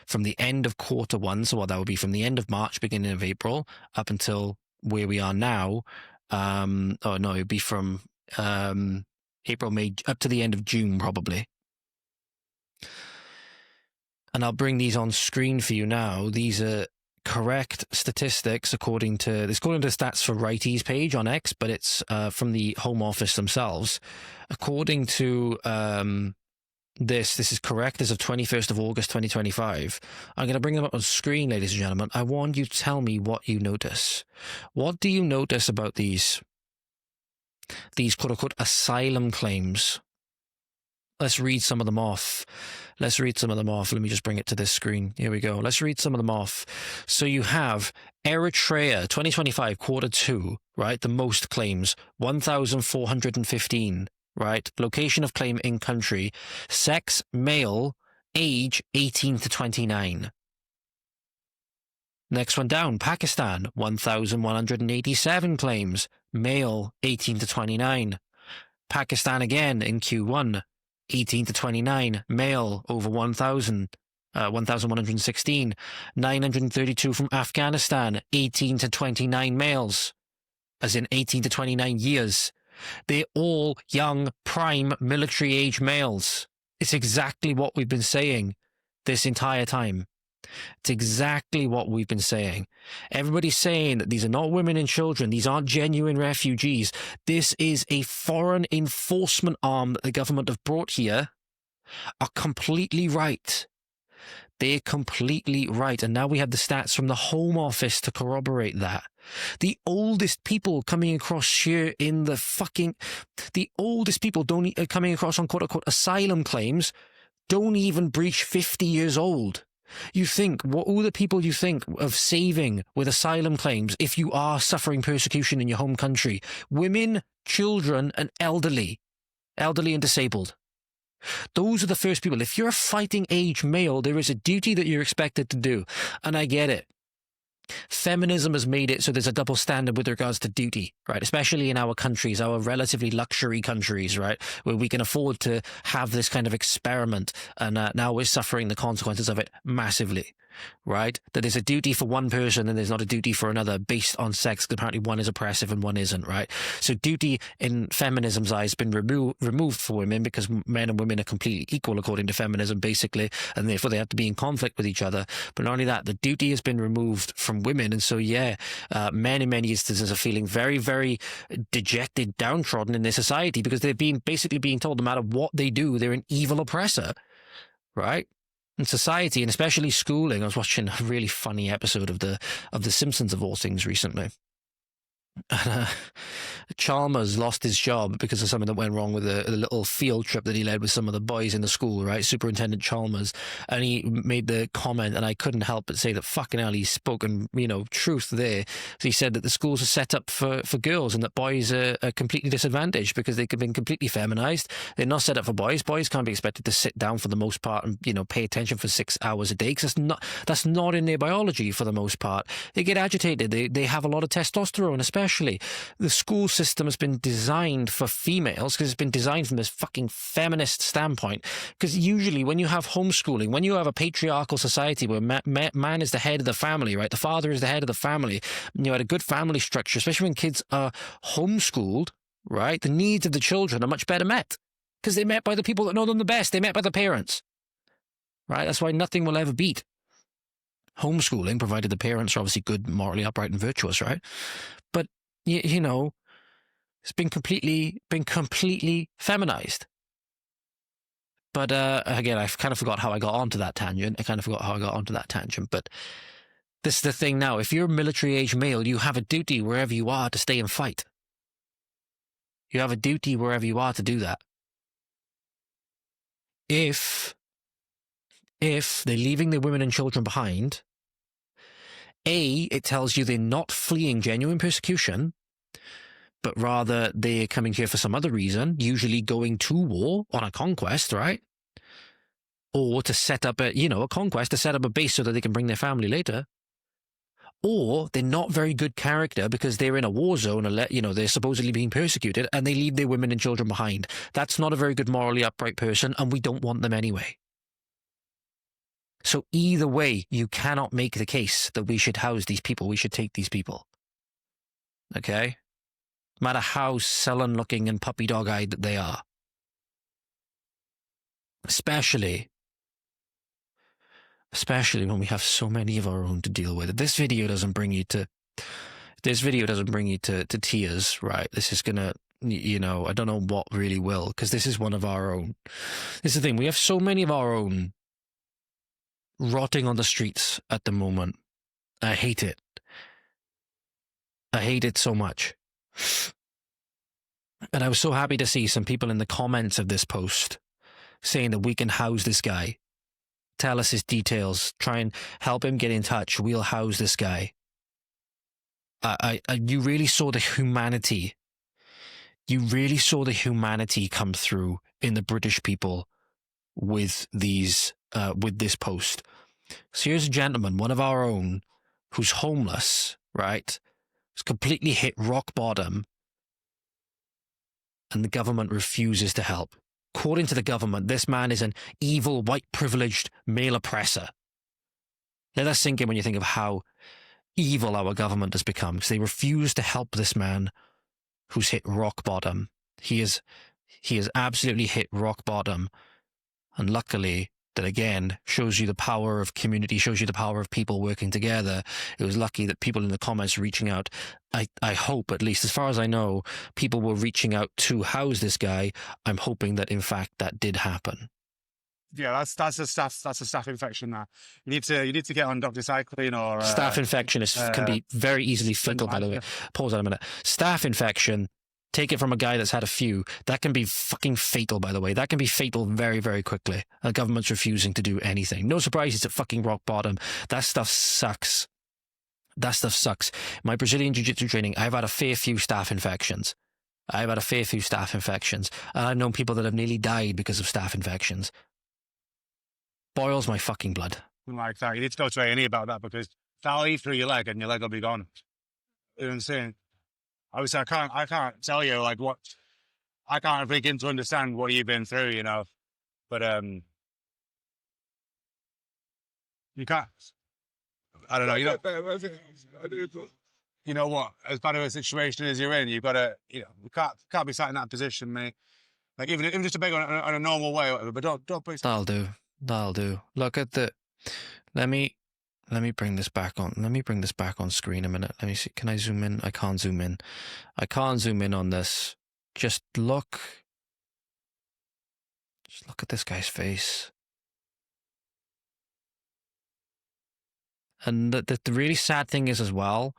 from the end of quarter 1. So that would be from the end of March, beginning of April, up until where we are now. It'd be from April, May, up to the end of June, probably. And I'll bring these on screen for you now. These are correct statistics according to stats for Righties page on X, but it's from the Home Office themselves. According to this is correct as of 21st of August 2025. I'm going to bring them up on screen, ladies and gentlemen. I want you to tell me what you notice. What do you notice about these quote-unquote asylum claims? Let's read some of them off. Let me just bring it to this screen. Here we go. Let's read some of them off. So you have Eritrea, 2025, quarter 2, right? The most claims, 1,415, right? Location of claim in country. Sex, male, age 18 to 29. Next one down, Pakistan, 1,187 claims, male, 18 to 29. Pakistan again in Q1. 18 to 29, male, over 1,116. 932 from Afghanistan, 18 to 29 males, as in 18 to 29 years. They're all young, prime, military-age males. It's exactly what we've been saying this entire time. It's exactly what we've been saying. Everybody's saying that these are not women and children. These aren't genuine refugees. This is a foreign enforcement arm that the government have brought here. Are completely right. They're completely right. And now we have the stats from the Home Office to corroborate that. The oldest people coming across here in the oldest people coming across on quote-unquote asylum claims don't even breach 50 years old. You think, what are the people you think of saving with asylum claims if you are suffering persecution in your home country? Women, children, and elderly and disabled. Those are the first people. If you're a fighting age male, there is a duty that you're expected to do. And I get it. feminism has made it so there's a double standard with regards to duty, right? Especially in our countries, our relatively luxury countries, right? Where we can afford to have this kind of experiment. And now we're suffering the consequences of it massively, right? That there's a duty for one person and there's not a duty for another based on sex, because apparently one is oppressive and one isn't, right? So duty in feminism's eyes has been removed for women because men and women are completely equal according to feminism, basically, and therefore they have to be in conflict with each other. But not only that, the duty has been removed from women. And so, men in many instances are feeling very, very dejected, downtrodden in their society because they're basically being told no matter what they do, they're an evil oppressor, right? In society, and especially schooling. I was watching a really funny episode of the Simpsons of all things recently. Chalmers lost his job because of something that went wrong with a little field trip that he led with some of the boys in the school, right? Superintendent Chalmers. And he made the comment, and I couldn't help but say that fucking hell, he's spoken, truth there. So he said that the schools are set up for girls and that boys are completely disadvantaged because they've been completely feminized. They're not set up for boys. Boys can't be expected to sit down for the most part and, pay attention for 6 hours a day because that's not in their biology for the most part. They get agitated. They have a lot of testosterone, especially. The school system has been designed for females because it's been designed from this fucking feminist standpoint. Because usually when you have homeschooling, when you have a patriarchal society where man is the head of the family, right? The father is the head of the family. You had a good family structure, especially when kids are homeschooled, right? The needs of the children are much better met because they're met by the people that know them the best. They're met by the parents, right? That's why nothing will ever beat homeschooling, provided the parents are obviously good, morally upright and virtuous, right? But it's been completely feminized. But again, I've kind of forgot how I got onto that tangent. But this is the thing now. If you're a military-age male, you have a duty wherever you are to stay and fight. You have a duty wherever you are to do that. If they're leaving their women and children behind, it tells you they're not fleeing genuine persecution, but rather they're coming here for some other reason, usually going to war on a conquest, right? Or to set up a conquest, to set up a base so that they can bring their family later. Or they're not very good character because they're in a war zone, they're supposedly being persecuted and they leave their women and children behind. That's not a very good morally upright person, and we don't want them anyway. So either way, you cannot make the case that we should house these people, we should take these people. Okay? No matter how sullen-looking and puppy dog-eyed that they are. Especially when we have so many of our own to deal with. This video doesn't bring you to tears, right? This is gonna, I don't know what really will, because this is one of our own. This is the thing, we have so many of our own rotting on the streets at the moment. I hate it. I hate it so much. And I was so happy to see some people in the comments of this post saying that we can house this guy. Tell us his details. Try and help him get in touch. We'll house this guy. You really saw the humanity. You really saw the humanity come through in the British people with this post. So here's a gentleman, one of our own, who's homeless, right? He's completely hit rock bottom, and the government refuses to help. According to the government, this man is an evil, white, privileged male oppressor. Let that sink in when you think of how evil our government has become, because they refuse to help this man who's hit rock bottom. He has absolutely hit rock bottom. And luckily, that again shows you the power of community, shows you the power of people working together. It was lucky that people in the comments reaching out, I hope, at least as far as I know, people were reaching out to house this guy. I'm hoping that in fact that did happen. Yeah, that's a staph infection. That you need to get on doxycycline or Staph infection can be very easily fatal. By the way, pause that a minute. Staph infection. Take it from a guy that's had a few. That can be fucking fatal, by the way. That can be fatal very, very quickly. The government's refusing to do anything. No surprise it's at fucking rock bottom. That stuff sucks. My Brazilian jiu-jitsu training, I've had a fair few staph infections. And I've known people that have nearly died because of staph infections. Boils my fucking blood. Like that. You need to go to A&E about that, because that'll eat through your leg and your leg will be gone. You know what I'm saying? Obviously, I can't tell you like what, I can't begin to understand what you've been through, you know, but you can't. I don't know. You know what? As bad of a situation as you're in, you've got to, you know, you can't be sat in that position, mate. Like even just to beg on a normal way, or whatever. But don't be. That'll do. Look at the. Let me bring this back on. Let me bring this back on screen a minute. Let me see. Can I zoom in? I can't zoom in. I can't zoom in on this. Just look. Just look at this guy's face. And the really sad thing is as well,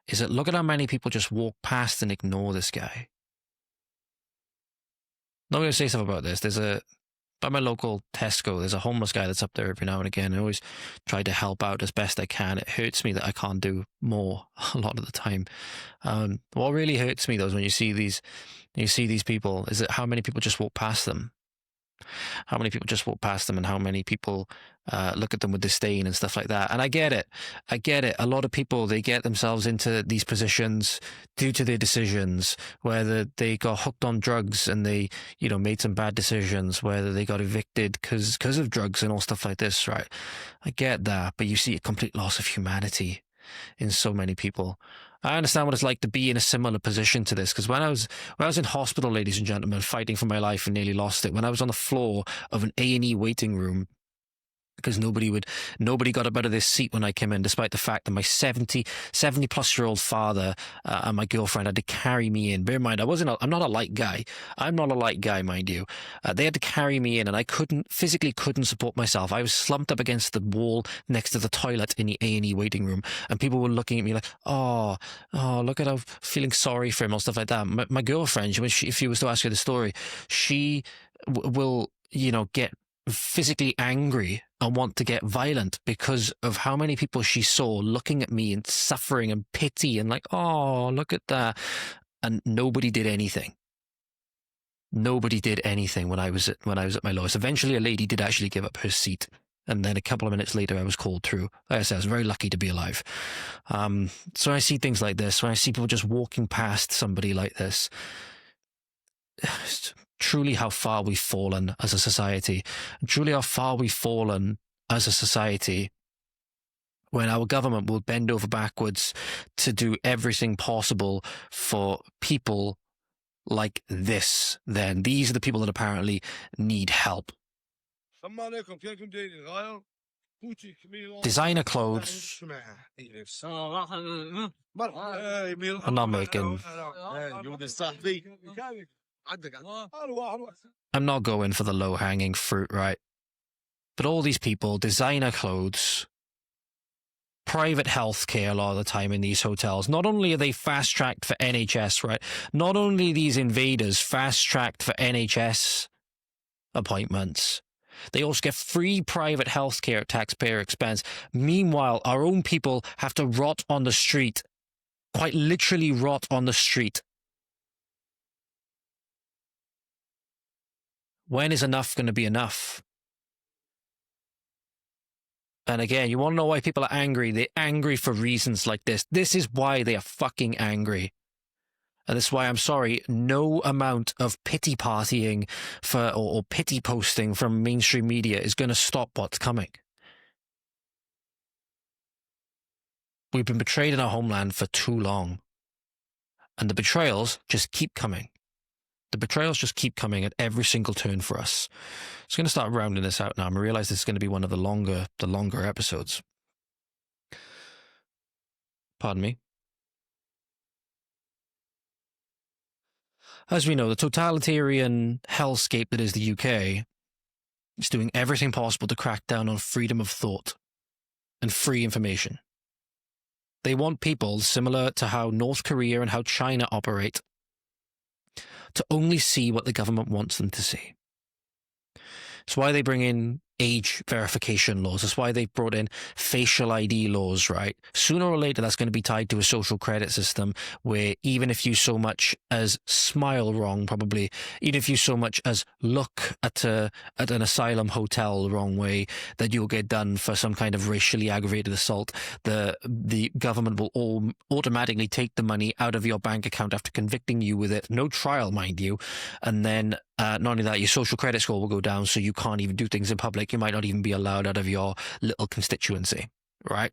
is that look at how many people just walk past and ignore this guy. Not going to say stuff about this. By my local Tesco, there's a homeless guy that's up there every now and again. I always try to help out as best I can. It hurts me that I can't do more a lot of the time. What really hurts me though is when you see these people, is that how many people just walk past them. How many people just walk past them and how many people look at them with disdain and stuff like that. And I get it. A lot of people, they get themselves into these positions due to their decisions, whether they got hooked on drugs and they, you know, made some bad decisions, whether they got evicted because of drugs and all stuff like this, right? I get that, but you see a complete loss of humanity in so many people. I understand what it's like to be in a similar position to this, because when I was in hospital, ladies and gentlemen, fighting for my life and nearly lost it, when I was on the floor of an A&E waiting room, because nobody got up out of this seat when I came in, despite the fact that my 70 plus year old father and my girlfriend had to carry me in. Bear in mind, I'm not a light guy. I'm not a light guy, mind you. They had to carry me in and I physically couldn't support myself. I was slumped up against the wall next to the toilet in the A&E waiting room, and people were looking at me like, oh, look at how feeling sorry for him or stuff like that. My girlfriend, if you was to ask her the story, she will, you know, get physically angry and want to get violent because of how many people she saw looking at me and suffering and pity and like, oh, look at that. And nobody did anything. Nobody did anything when I was at my lowest. Eventually a lady did actually give up her seat. And then a couple of minutes later, I was called through. Like I said, I was very lucky to be alive. So I see things like this, when I see people just walking past somebody like this, truly how far we've fallen as a society. Truly how far we've fallen as a society when our government will bend over backwards to do everything possible for people like this. Then these are the people that apparently need help. Designer clothes. I'm not making. I'm not going for the low-hanging fruit, right? But all these people, designer clothes, private healthcare a lot of the time in these hotels. Not only are they fast-tracked for NHS, right? Not only these invaders fast-tracked for NHS appointments, they also get free private healthcare at taxpayer expense. Meanwhile, our own people have to rot on the street. Quite literally rot on the street. When is enough going to be enough? And again, you want to know why people are angry? They're angry for reasons like this. This is why they are fucking angry. And this is why I'm sorry, no amount of pity partying or pity posting from mainstream media is going to stop what's coming. We've been betrayed in our homeland for too long. And the betrayals just keep coming. The betrayals just keep coming at every single turn for us. It's going to start rounding this out now. I realize this is going to be one of the longer episodes. Pardon me. As we know, the totalitarian hellscape that is the UK is doing everything possible to crack down on freedom of thought and free information. They want people, similar to how North Korea and how China operate, to only see what the government wants them to see. It's why they bring in age verification laws. That's why they brought in facial ID laws, right? Sooner or later, that's going to be tied to a social credit system where even if you so much as smile wrong, probably, even if you so much as look at an asylum hotel the wrong way, that you'll get done for some kind of racially aggravated assault. The government will all automatically take the money out of your bank account after convicting you with it. No trial, mind you. And then not only that, your social credit score will go down, so you can't even do things in public. You might not even be allowed out of your little constituency, right?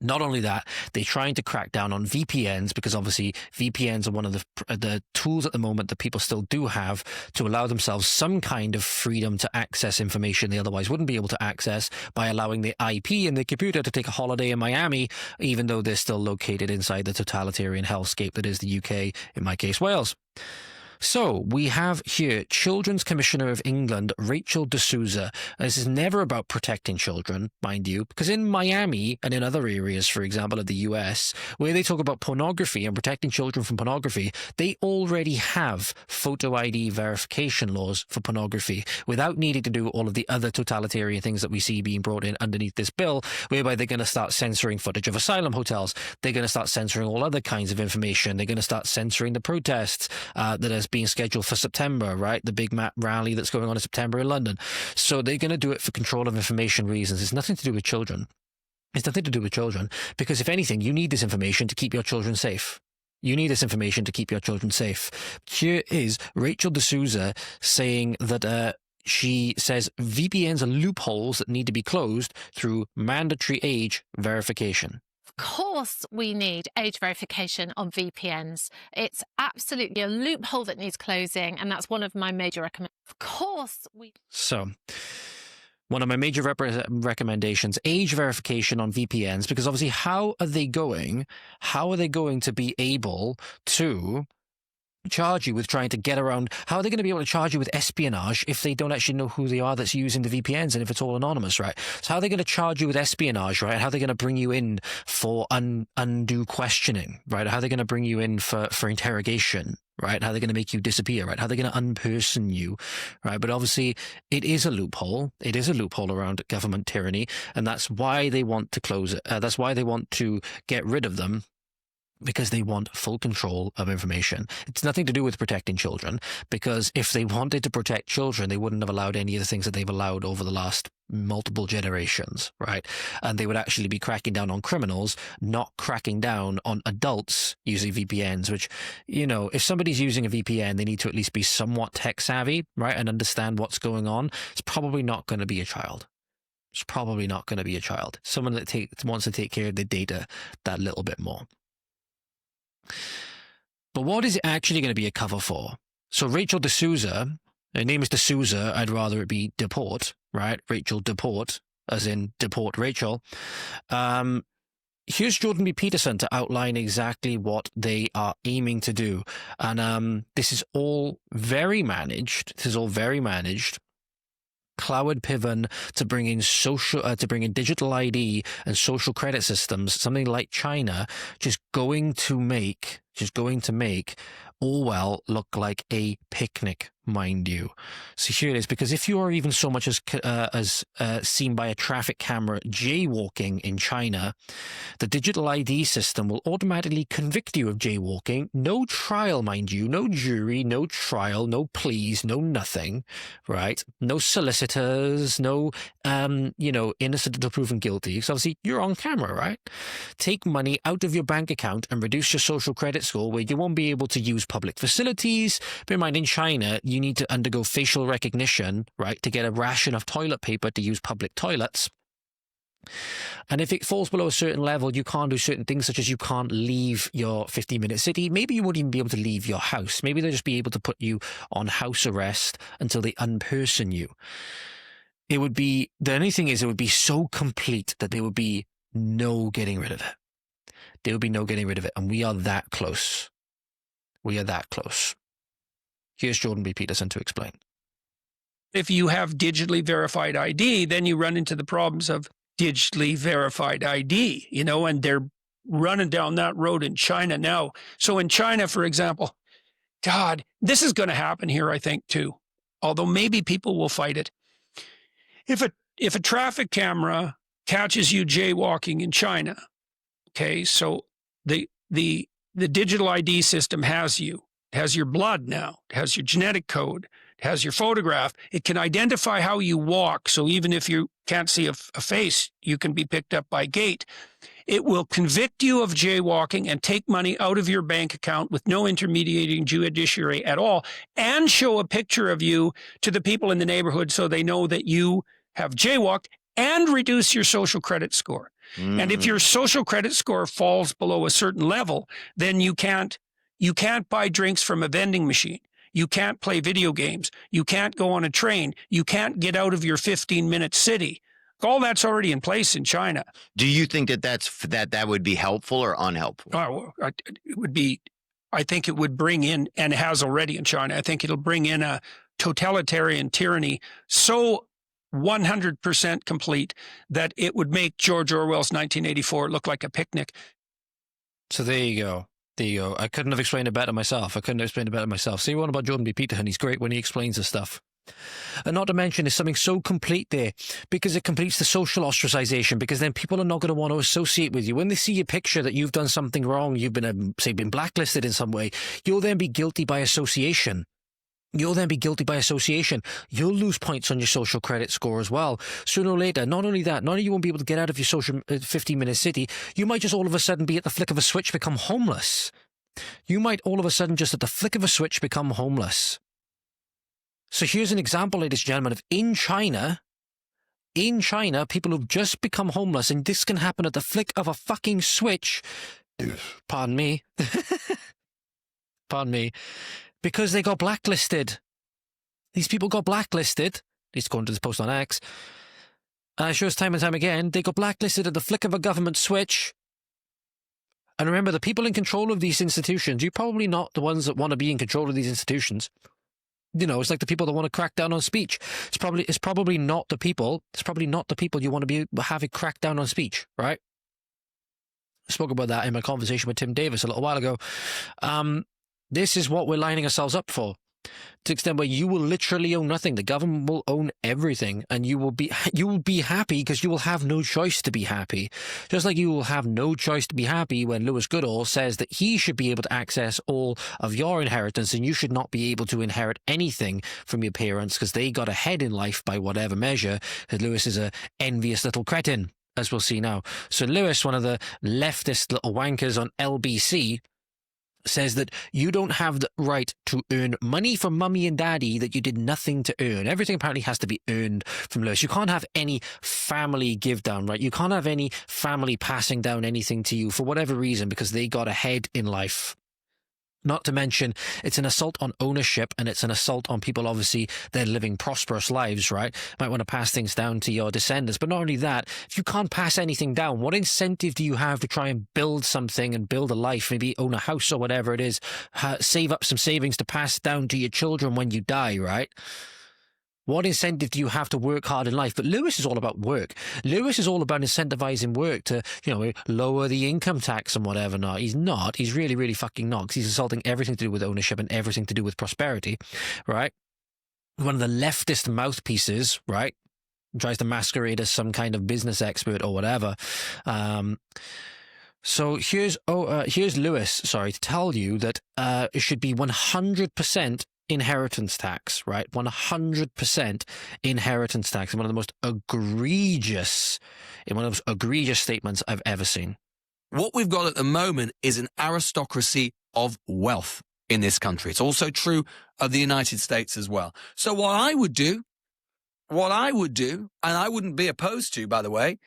Not only that, they're trying to crack down on VPNs, because obviously VPNs are one of the tools at the moment that people still do have to allow themselves some kind of freedom to access information they otherwise wouldn't be able to access, by allowing the IP in the computer to take a holiday in Miami, even though they're still located inside the totalitarian hellscape that is the UK, in my case, Wales. So we have here Children's Commissioner of England, Rachel de Souza. This is never about protecting children, mind you, because in Miami and in other areas, for example, of the US, where they talk about pornography and protecting children from pornography, they already have photo ID verification laws for pornography without needing to do all of the other totalitarian things that we see being brought in underneath this bill, whereby they're going to start censoring footage of asylum hotels. They're going to start censoring all other kinds of information. They're going to start censoring the protests that is being scheduled for September, right? The big rally that's going on in September in London. So they're going to do it for control of information reasons. It's nothing to do with children. It's nothing to do with children, because if anything, you need this information to keep your children safe. You need this information to keep your children safe. Here is Rachel de Souza saying that she says VPNs are loopholes that need to be closed through mandatory age verification. Of course we need age verification on VPNs. It's absolutely a loophole that needs closing, and that's one of my major recommendations. Of course we... So, one of my major recommendations, age verification on VPNs, because obviously how are they going to be able to charge you with trying to get around? How are they going to be able to charge you with espionage if they don't actually know who they are that's using the VPNs, and if it's all anonymous, right? So how are they going to charge you with espionage, right? How are they going to bring you in for undue questioning, right? How are they going to bring you in for interrogation, right? How are they going to make you disappear, right? How are they going to unperson you, right? But obviously it is a loophole. It is a loophole around government tyranny, and that's why they want to close it. That's why they want to get rid of them, because they want full control of information. It's nothing to do with protecting children, because if they wanted to protect children, they wouldn't have allowed any of the things that they've allowed over the last multiple generations, right? And they would actually be cracking down on criminals, not cracking down on adults using VPNs, which, you know, if somebody's using a VPN, they need to at least be somewhat tech savvy, right? And understand what's going on. It's probably not going to be a child. It's probably not going to be a child. Someone that wants to take care of their data that little bit more. But what is it actually going to be a cover for? So Rachel de Souza, her name is de Souza, I'd rather it be deport, right? Rachel deport, as in deport Rachel. Here's Jordan B. Peterson to outline exactly what they are aiming to do. And this is all very managed. Clywed Piven to bring in digital ID and social credit systems, something like China, just going to make Orwell look like a picnic, mind you. So here it is, because if you are even so much as seen by a traffic camera jaywalking in China, the digital ID system will automatically convict you of jaywalking. No trial, mind you, no jury, no trial, no pleas, no nothing, right? No solicitors, no, innocent until proven guilty. So obviously you're on camera, right? Take money out of your bank account and reduce your social credit score, where you won't be able to use public facilities. Bear in mind, in China, you need to undergo facial recognition, right, to get a ration of toilet paper to use public toilets. And if it falls below a certain level, you can't do certain things, such as you can't leave your 15-minute city. Maybe you won't even be able to leave your house. Maybe they'll just be able to put you on house arrest until they unperson you. The only thing is, it would be so complete that there would be no getting rid of it. There would be no getting rid of it. And we are that close. We are that close. Here's Jordan B. Peterson to explain. If you have digitally verified ID, then you run into the problems of digitally verified ID, and they're running down that road in China now. So in China, for example, God, this is going to happen here, I think, too. Although maybe people will fight it. If a if a traffic camera catches you jaywalking in China, okay, so the digital ID system has you. It has your blood now. It has your genetic code. It has your photograph. It can identify how you walk. So even if you can't see a face, you can be picked up by gait. It will convict you of jaywalking and take money out of your bank account with no intermediating judiciary at all, and show a picture of you to the people in the neighborhood so they know that you have jaywalked, and reduce your social credit score. And if your social credit score falls below a certain level, then you can't buy drinks from a vending machine. You can't play video games. You can't go on a train. You can't get out of your 15-minute city. All that's already in place in China. Do you think that would be helpful or unhelpful? It would be. I think it would bring in, and has already in China, I think it'll bring in a totalitarian tyranny so 100% complete that it would make George Orwell's 1984 look like a picnic. So there you go. There you go. I couldn't have explained it better myself. See, one about Jordan B. Peterson, he's great when he explains this stuff. And not to mention, it's something so complete there, because it completes the social ostracization, because then people are not going to want to associate with you. When they see your picture that you've done something wrong, you've been, say, been blacklisted in some way, you'll then be guilty by association. You'll lose points on your social credit score as well. Sooner or later, not only that, not only you won't be able to get out of your social 15-minute city, you might just all of a sudden be at the flick of a switch become homeless. You might all of a sudden just at the flick of a switch become homeless. So here's an example, ladies and gentlemen, of in China, people who've just become homeless, and this can happen at the flick of a fucking switch. Pardon me. Because they got blacklisted. These people got blacklisted, at least according to this post on X. And it shows time and time again, they got blacklisted at the flick of a government switch. And remember, the people in control of these institutions, you're probably not the ones that want to be in control of these institutions. You know, it's like the people that want to crack down on speech. It's probably not the people you want to be having crack down on speech, right? I spoke about that in my conversation with Tim Davis a little while ago. This is what we're lining ourselves up for. To the extent where you will literally own nothing. The government will own everything, and you will be happy because you will have no choice to be happy. Just like you will have no choice to be happy when Lewis Goodall says that he should be able to access all of your inheritance, and you should not be able to inherit anything from your parents because they got ahead in life by whatever measure. That Lewis is a envious little cretin, as we'll see now. So Lewis, one of the leftist little wankers on LBC, says that you don't have the right to earn money from mummy and daddy that you did nothing to earn. Everything apparently has to be earned from Lewis. You can't have any family give down, right? You can't have any family passing down anything to you for whatever reason because they got ahead in life. Not to mention, it's an assault on ownership, and it's an assault on people, obviously, they're living prosperous lives, right? Might want to pass things down to your descendants. But not only that, if you can't pass anything down, what incentive do you have to try and build something and build a life, maybe own a house or whatever it is, save up some savings to pass down to your children when you die, right? What incentive do you have to work hard in life? But Lewis is all about work. Lewis is all about incentivizing work to, lower the income tax and whatever. Not. He's not. He's really, really fucking not. Because he's assaulting everything to do with ownership and everything to do with prosperity, right? One of the leftist mouthpieces, right? Tries to masquerade as some kind of business expert or whatever. So here's Lewis, to tell you that it should be 100% inheritance tax, right? 100% inheritance tax. One of the most egregious statements I've ever seen. What we've got at the moment is an aristocracy of wealth in this country. It's also true of the United States as well. So what I would do, and I wouldn't be opposed to, by the way,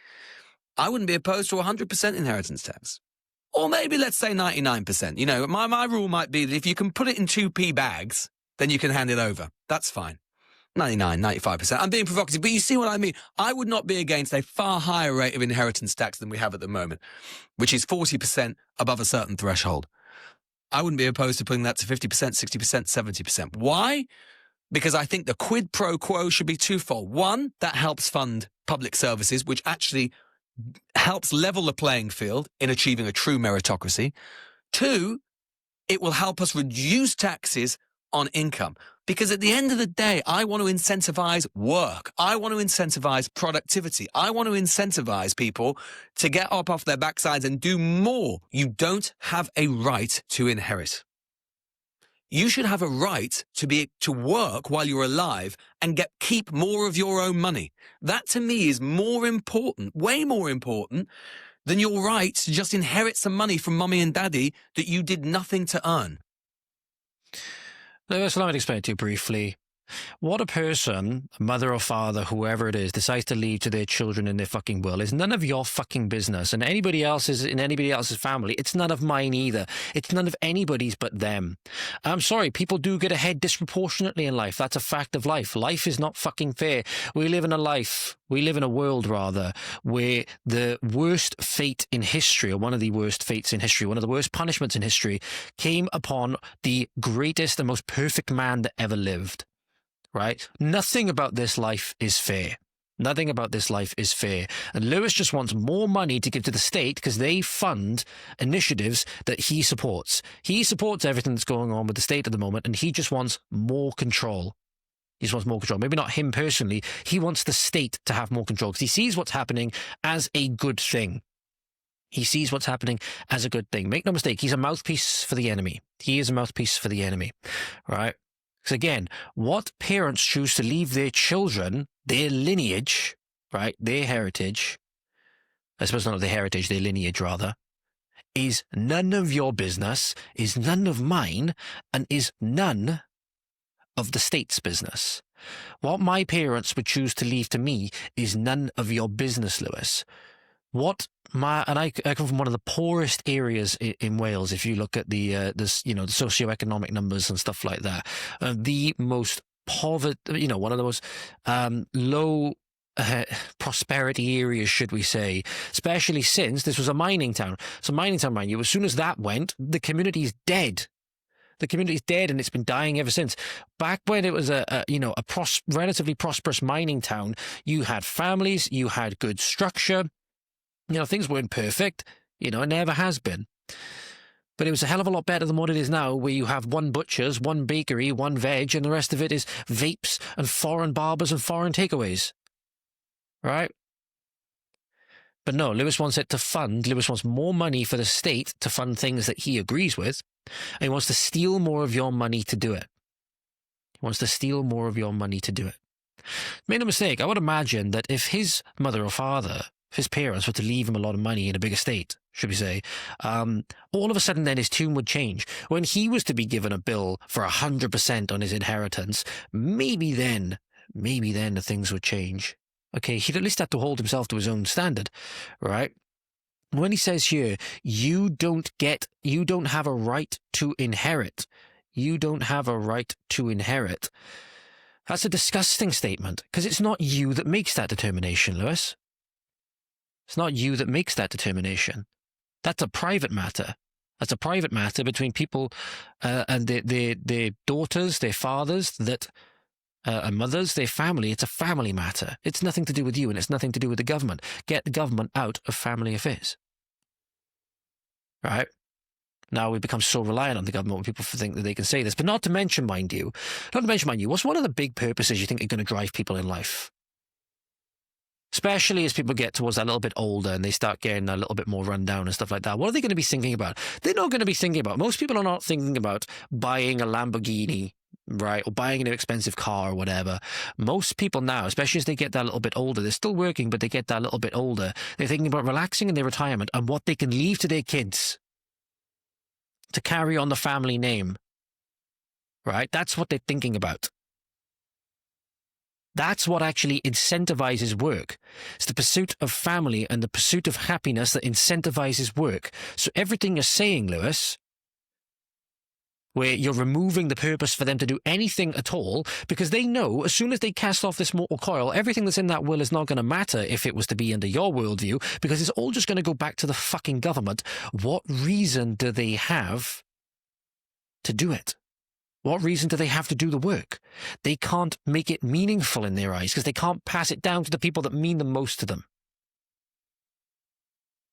I wouldn't be opposed to 100% inheritance tax. Or maybe let's say 99%. My rule might be that if you can put it in 2p bags, then you can hand it over. That's fine. 99, 95%. I'm being provocative, but you see what I mean. I would not be against a far higher rate of inheritance tax than we have at the moment, which is 40% above a certain threshold. I wouldn't be opposed to putting that to 50%, 60%, 70%. Why? Because I think the quid pro quo should be twofold. One, that helps fund public services, which actually helps level the playing field in achieving a true meritocracy. Two, it will help us reduce taxes on income. Because at the end of the day, I want to incentivize work. I want to incentivize productivity. I want to incentivize people to get up off their backsides and do more. You don't have a right to inherit. You should have a right to work while you're alive and keep more of your own money. That to me is more important, way more important than your right to just inherit some money from mummy and daddy that you did nothing to earn. Lewis, let me explain it to you briefly. What a person, mother or father, whoever it is, decides to leave to their children in their fucking will is none of your fucking business. And anybody else's family, it's none of mine either. It's none of anybody's but them. I'm sorry, people do get ahead disproportionately in life. That's a fact of life. Life is not fucking fair. We live in a world rather, where the worst fate in history, or one of the worst fates in history, one of the worst punishments in history, came upon the greatest and most perfect man that ever lived. Right? Nothing about this life is fair. Nothing about this life is fair. And Lewis just wants more money to give to the state because they fund initiatives that he supports. He supports everything that's going on with the state at the moment, and he just wants more control. He just wants more control. Maybe not him personally. He wants the state to have more control because he sees what's happening as a good thing. He sees what's happening as a good thing. Make no mistake, he's a mouthpiece for the enemy. He is a mouthpiece for the enemy, right? Because again, what parents choose to leave their children, their lineage, right, their heritage, I suppose not their heritage, their lineage rather, is none of your business, is none of mine, and is none of the state's business. What my parents would choose to leave to me is none of your business, Lewis. I come from one of the poorest areas in Wales. If you look at the socioeconomic numbers and stuff like that, the most poverty, one of the most low prosperity areas, should we say, especially since this was a mining town. So mining town, mind you, as soon as that went, the community's dead. The community's dead, and it's been dying ever since. Back when it was a relatively prosperous mining town, you had families, you had good structure. Things weren't perfect. It never has been. But it was a hell of a lot better than what it is now, where you have one butcher's, one bakery, one veg, and the rest of it is vapes and foreign barbers and foreign takeaways. Right? But no, Lewis wants more money for the state to fund things that he agrees with, and he wants to steal more of your money to do it. Make no mistake, I would imagine that if his mother or father, if his parents were to leave him a lot of money in a big estate, should we say, all of a sudden then his tune would change. When he was to be given a bill for 100% on his inheritance, maybe then the things would change. Okay, he'd at least have to hold himself to his own standard, right? When he says here, you don't have a right to inherit. You don't have a right to inherit. That's a disgusting statement, because it's not you that makes that determination, Lewis. It's not you that makes that determination. That's a private matter. That's a private matter between people and their daughters, their fathers, and mothers, their family. It's a family matter. It's nothing to do with you, and it's nothing to do with the government. Get the government out of family affairs. Right? Now we've become so reliant on the government when people think that they can say this. But not to mention, mind you, what's one of the big purposes you think are going to drive people in life? Especially as people get towards that little bit older and they start getting a little bit more run down and stuff like that. What are they going to be thinking about? They're not going to be thinking about, most people are not thinking about buying a Lamborghini, right? Or buying an expensive car or whatever. Most people now, especially as they get that little bit older, they're still working, but they get that little bit older. They're thinking about relaxing in their retirement and what they can leave to their kids to carry on the family name, right? That's what they're thinking about. That's what actually incentivizes work. It's the pursuit of family and the pursuit of happiness that incentivizes work. So everything you're saying, Lewis, where you're removing the purpose for them to do anything at all, because they know as soon as they cast off this mortal coil, everything that's in that will is not going to matter if it was to be under your worldview, because it's all just going to go back to the fucking government. What reason do they have to do it? What reason do they have to do the work? They can't make it meaningful in their eyes because they can't pass it down to the people that mean the most to them.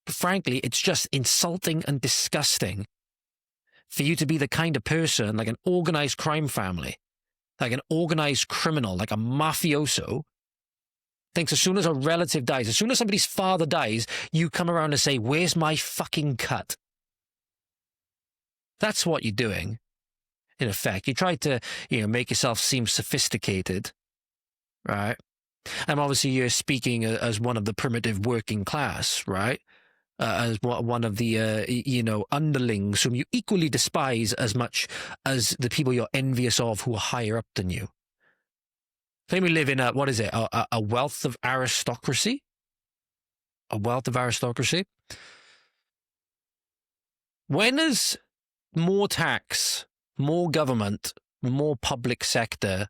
But frankly, it's just insulting and disgusting for you to be the kind of person, like an organized crime family, like an organized criminal, like a mafioso, thinks as soon as a relative dies, as soon as somebody's father dies, you come around and say, where's my fucking cut? That's what you're doing, in effect. You try to, make yourself seem sophisticated, right? And obviously you're speaking as one of the primitive working class, right? As one of the, underlings whom you equally despise as much as the people you're envious of who are higher up than you. Claim we live in a wealth of aristocracy? A wealth of aristocracy? When is more tax, more government, more public sector?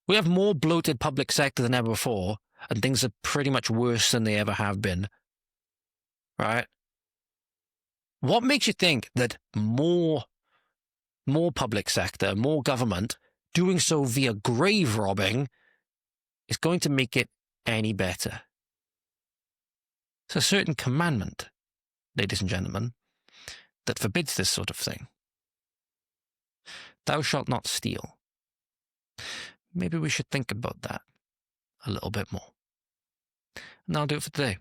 We have more bloated public sector than ever before, and things are pretty much worse than they ever have been. Right? What makes you think that more public sector, more government, doing so via grave robbing is going to make it any better? It's a certain commandment, ladies and gentlemen, that forbids this sort of thing. Thou shalt not steal. Maybe we should think about that a little bit more. And that'll do it for today.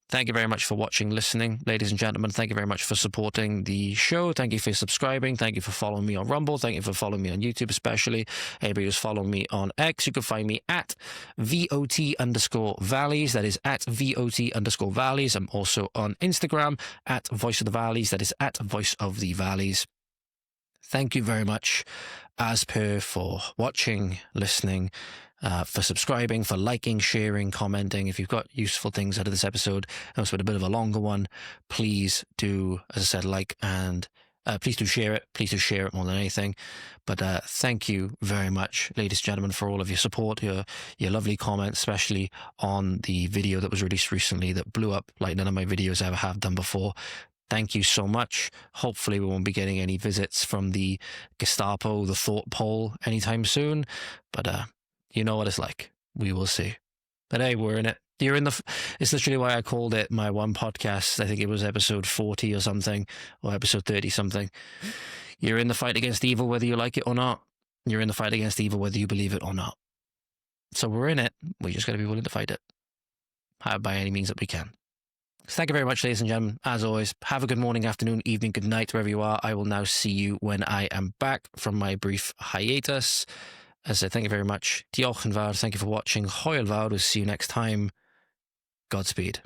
Thank you very much for watching, listening. Ladies and gentlemen, thank you very much for supporting the show. Thank you for subscribing. Thank you for following me on Rumble. Thank you for following me on YouTube, especially. Anybody who's following me on X, you can find me at VOT_Valleys. That is at VOT_Valleys. I'm also on Instagram at Voice of the Valleys. That is at Voice of the Valleys. Thank you very much, as per, for watching, listening, for subscribing, for liking, sharing, commenting. If you've got useful things out of this episode, and it's been a bit of a longer one, please do, as I said, like, and please do share it. Please do share it more than anything. But thank you very much, ladies and gentlemen, for all of your support, your lovely comments, especially on the video that was released recently that blew up like none of my videos ever have done before. Thank you so much. Hopefully we won't be getting any visits from the Gestapo, the thought poll anytime soon. But you know what it's like. We will see. But hey, we're in it. It's literally why I called it my one podcast. I think it was episode 40 or something, or episode 30 something. You're in the fight against evil whether you like it or not. You're in the fight against evil whether you believe it or not. So we're in it. We just got to be willing to fight it. By any means that we can. Thank you very much, ladies and gentlemen. As always, have a good morning, afternoon, evening, good night, wherever you are. I will now see you when I am back from my brief hiatus. As I said, thank you very much. Diolch yn fawr. Thank you for watching. Hwyl fawr. We'll see you next time. Godspeed.